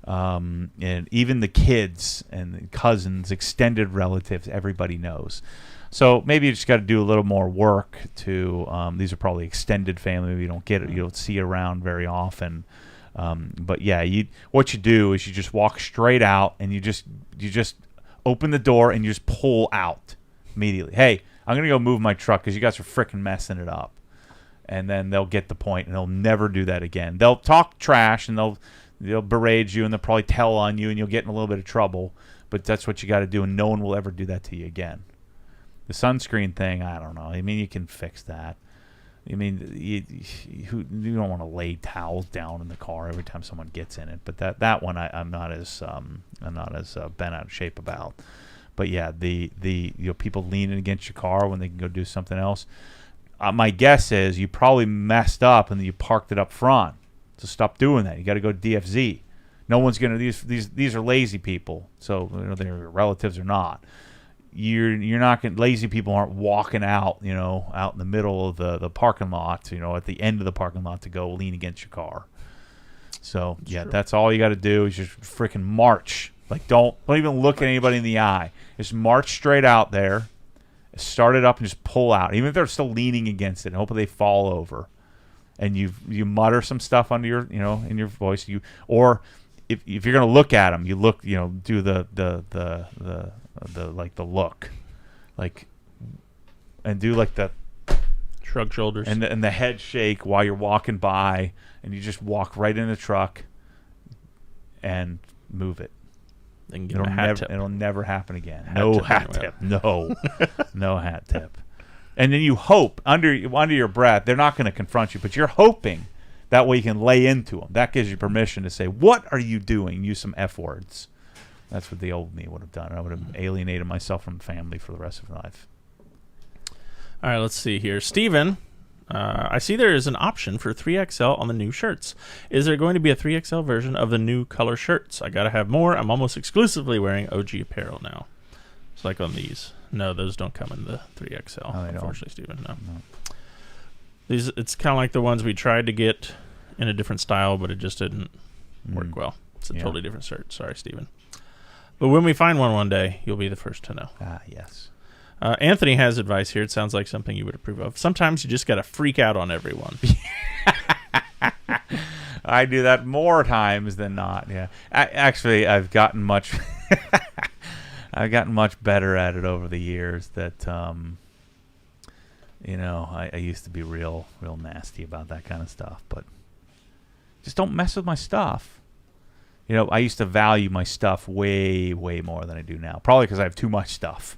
And even the kids and the cousins, extended relatives, everybody knows. So maybe you just got to do a little more work to. These are probably extended family. Maybe you don't get it. You don't see it around very often. But yeah, what you do is you just walk straight out and you just open the door and you just pull out immediately. Hey, I'm gonna go move my truck because you guys are freaking messing it up. And then they'll get the point and they'll never do that again. They'll talk trash and they'll berate you and they'll probably tell on you and you'll get in a little bit of trouble. But that's what you got to do, and no one will ever do that to you again. The sunscreen thing, I don't know. I mean, you can fix that. I mean, you don't want to lay towels down in the car every time someone gets in it. But that one, I'm not as bent out of shape about. But yeah, the people leaning against your car when they can go do something else. My guess is you probably messed up and then you parked it up front. So stop doing that. You got to go to DFZ. No one's gonna. These are lazy people. So they're relatives or not. You're not going. Lazy people aren't walking out, out in the middle of the parking lot, at the end of the parking lot to go lean against your car. So yeah, that's all you got to do is just freaking march. Like don't even look at anybody in the eye. Just march straight out there, start it up, and just pull out. Even if they're still leaning against it, and hope they fall over. And you mutter some stuff under your in your voice. Or if you're gonna look at them, you look do the like the look, like, and do like the shrug shoulders and the head shake while you're walking by, and you just walk right in the truck and move it. Then give a hat tip. It'll never happen again. No hat tip. No, no hat tip. And then you hope under your breath they're not going to confront you, but you're hoping that way you can lay into them. That gives you permission to say, "What are you doing?" Use some F words. That's what the old me would have done. I would have alienated myself from family for the rest of my life. All right, let's see here. Steven, I see there is an option for 3XL on the new shirts. Is there going to be a 3XL version of the new color shirts? I got to have more. I'm almost exclusively wearing OG apparel now. It's like on these. No, those don't come in the 3XL, unfortunately, Steven. No. These, it's kind of like the ones we tried to get in a different style, but it just didn't work well. It's a totally different shirt. Sorry, Steven. But when we find one day, you'll be the first to know. Yes. Anthony has advice here. It sounds like something you would approve of. Sometimes you just got to freak out on everyone. I do that more times than not. Yeah. Actually, I've gotten much better at it over the years. That I used to be real nasty about that kind of stuff. But just don't mess with my stuff. I used to value my stuff way, way more than I do now. Probably because I have too much stuff.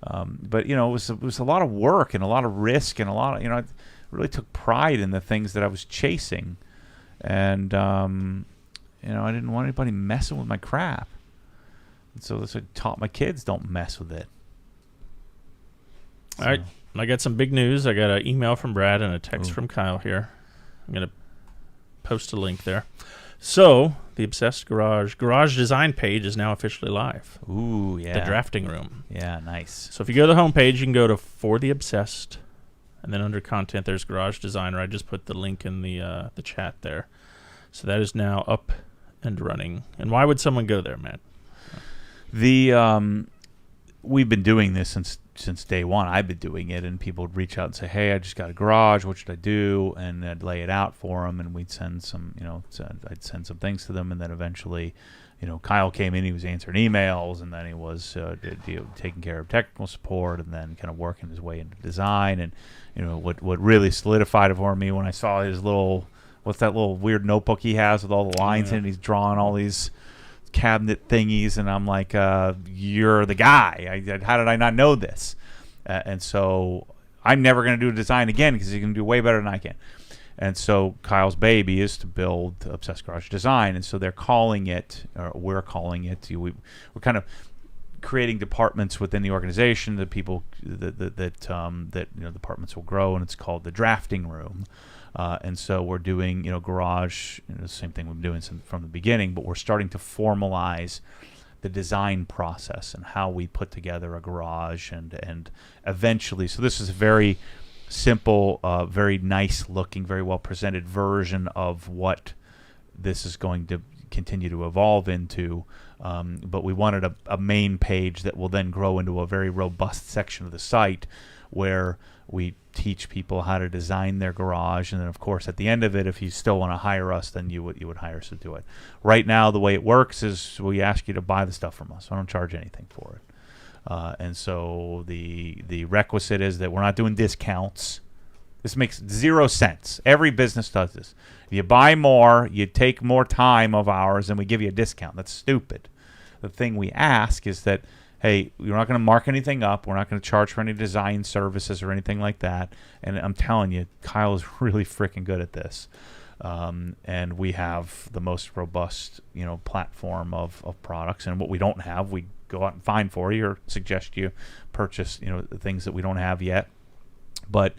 But it was a lot of work and a lot of risk and a lot of I really took pride in the things that I was chasing, and I didn't want anybody messing with my crap. And so that's what I taught my kids: don't mess with it. All right, I got some big news. I got an email from Brad and a text from Kyle here. I'm gonna post a link there. So, the Obsessed Garage design page is now officially live. Ooh, yeah. The drafting room. Yeah, nice. So if you go to the homepage, you can go to For the Obsessed And then under content, there's Garage Designer. I just put the link in the chat there. So that is now up and running. And why would someone go there, Matt? We've been doing this since day one. I've been doing it, and people would reach out and say, "Hey, I just got a garage. What should I do?" And I'd lay it out for them, and we'd send some, I'd send some things to them, and then eventually, Kyle came in. He was answering emails, and then he was taking care of technical support, and then kind of working his way into design. And what really solidified it for me when I saw his what's that little weird notebook he has with all the lines in it? He's drawing all these cabinet thingies, and I'm like, you're the guy. How did I not know this? And so I'm never going to do a design again because he can do way better than I can. And so Kyle's baby is to build Obsessed Garage Design, and so they're calling it, or we're calling it. We're kind of creating departments within the organization that people that departments will grow, and it's called the drafting room. And so we're doing, garage, the same thing we've been doing from the beginning, but we're starting to formalize the design process and how we put together a garage, and eventually, so this is a very simple, very nice looking, very well presented version of what this is going to continue to evolve into. But we wanted a main page that will then grow into a very robust section of the site where we teach people how to design their garage, and then of course at the end of it, if you still want to hire us, then you would hire us to do it. Right now, the way it works is we ask you to buy the stuff from us. I don't charge anything for it, and so the requisite is that we're not doing discounts. This makes 0 sense. Every business does this. If you buy more, you take more time of ours, and we give you a discount. That's stupid. The thing we ask is that, hey, we're not going to mark anything up. We're not going to charge for any design services or anything like that. And I'm telling you, Kyle is really freaking good at this. And we have the most robust, platform of products. And what we don't have, we go out and find for you or suggest you purchase, the things that we don't have yet. But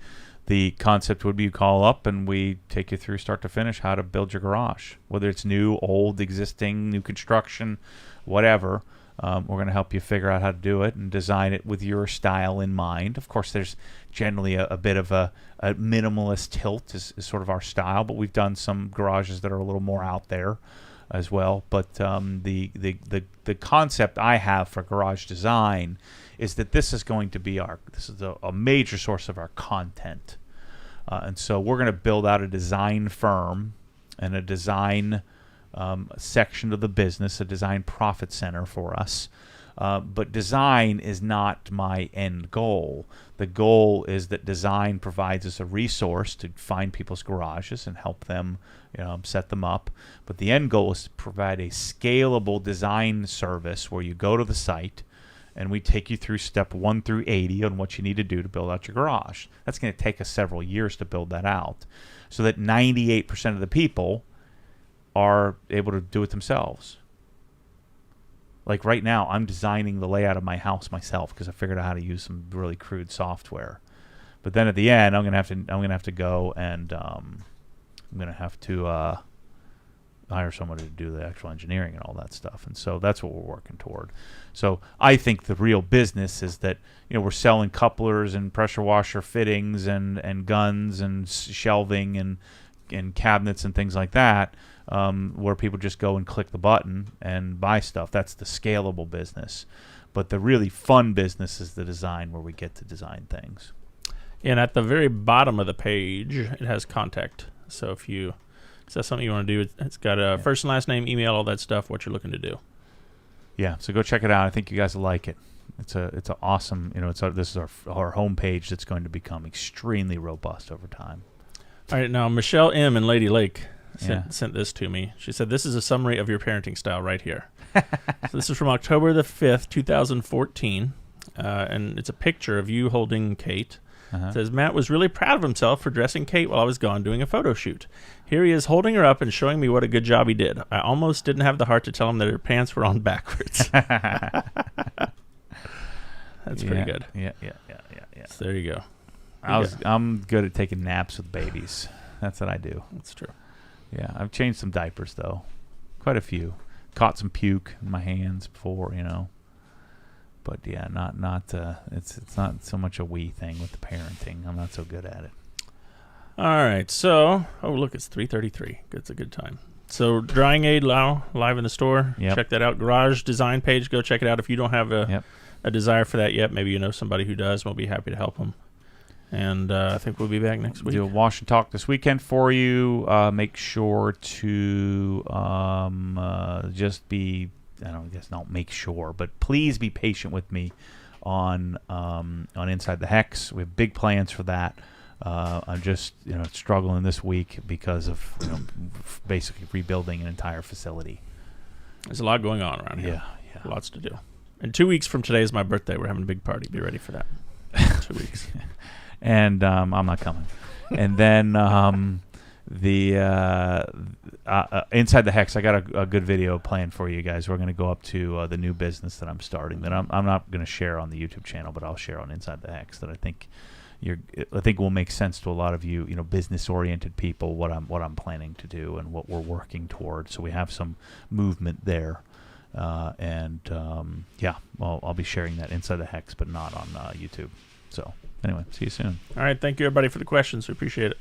the concept would be you call up and we take you through start to finish how to build your garage, whether it's new, old, existing, new construction, whatever. We're going to help you figure out how to do it and design it with your style in mind. Of course, there's generally a bit of a minimalist tilt is sort of our style, but we've done some garages that are a little more out there as well. But the concept I have for garage design is that this is going to be a major source of our content. And so we're going to build out a design firm and a design section of the business, a design profit center for us. But design is not my end goal. The goal is that design provides us a resource to find people's garages and help them, set them up. But the end goal is to provide a scalable design service where you go to the site and we take you through step 1 through 80 on what you need to do to build out your garage. That's going to take us several years to build that out, so that 98% of the people are able to do it themselves. Like right now, I'm designing the layout of my house myself because I figured out how to use some really crude software. But then at the end, I'm gonna have to go and I'm gonna have to hire someone to do the actual engineering and all that stuff. And so that's what we're working toward. So I think the real business is that we're selling couplers and pressure washer fittings and guns and shelving and cabinets and things like that. Where people just go and click the button and buy stuff. That's the scalable business. But the really fun business is the design, where we get to design things. And at the very bottom of the page, it has contact. So if that's something you want to do, it's got a first and last name, email, all that stuff, what you're looking to do. Yeah, so go check it out. I think you guys will like it. It's an awesome, this is our homepage that's going to become extremely robust over time. All right, now Michelle M. in Lady Lake sent this to me. She said, this is a summary of your parenting style right here. So this is from October the 5th, 2014, and it's a picture of you holding Kate. It says, Matt was really proud of himself for dressing Kate while I was gone doing a photo shoot. Here he is holding her up and showing me what a good job he did. I almost didn't have the heart to tell him that her pants were on backwards. That's pretty good. Yeah. So there you go. I'm good at taking naps with babies. That's what I do. That's true. Yeah, I've changed some diapers, though. Quite a few. Caught some puke in my hands before, But yeah, not it's not so much a we thing with the parenting. I'm not so good at it. All right, so look, it's 3:33. It's a good time. So Drying Aid now live in the store. Yep. Check that out. Garage design page. Go check it out. If you don't have a desire for that yet, maybe you know somebody who does. We'll be happy to help them. And I think we'll be back next week. Do a wash and talk this weekend for you. Make sure to just be. I guess not make sure, but please be patient with me on Inside the Hex. We have big plans for that. I'm just struggling this week because of basically rebuilding an entire facility. There's a lot going on around here. Yeah. Lots to do. And 2 weeks from today is my birthday. We're having a big party. Be ready for that. 2 weeks. And I'm not coming. And then the Inside the Hex, I got a good video planned for you guys. We're going to go up to the new business that I'm starting that I'm not going to share on the YouTube channel, but I'll share on Inside the Hex that I think will make sense to a lot of you, business-oriented people, what I'm planning to do and what we're working towards. So we have some movement there. I'll be sharing that Inside the Hex, but not on YouTube. So anyway, see you soon. All right, thank you everybody for the questions. We appreciate it.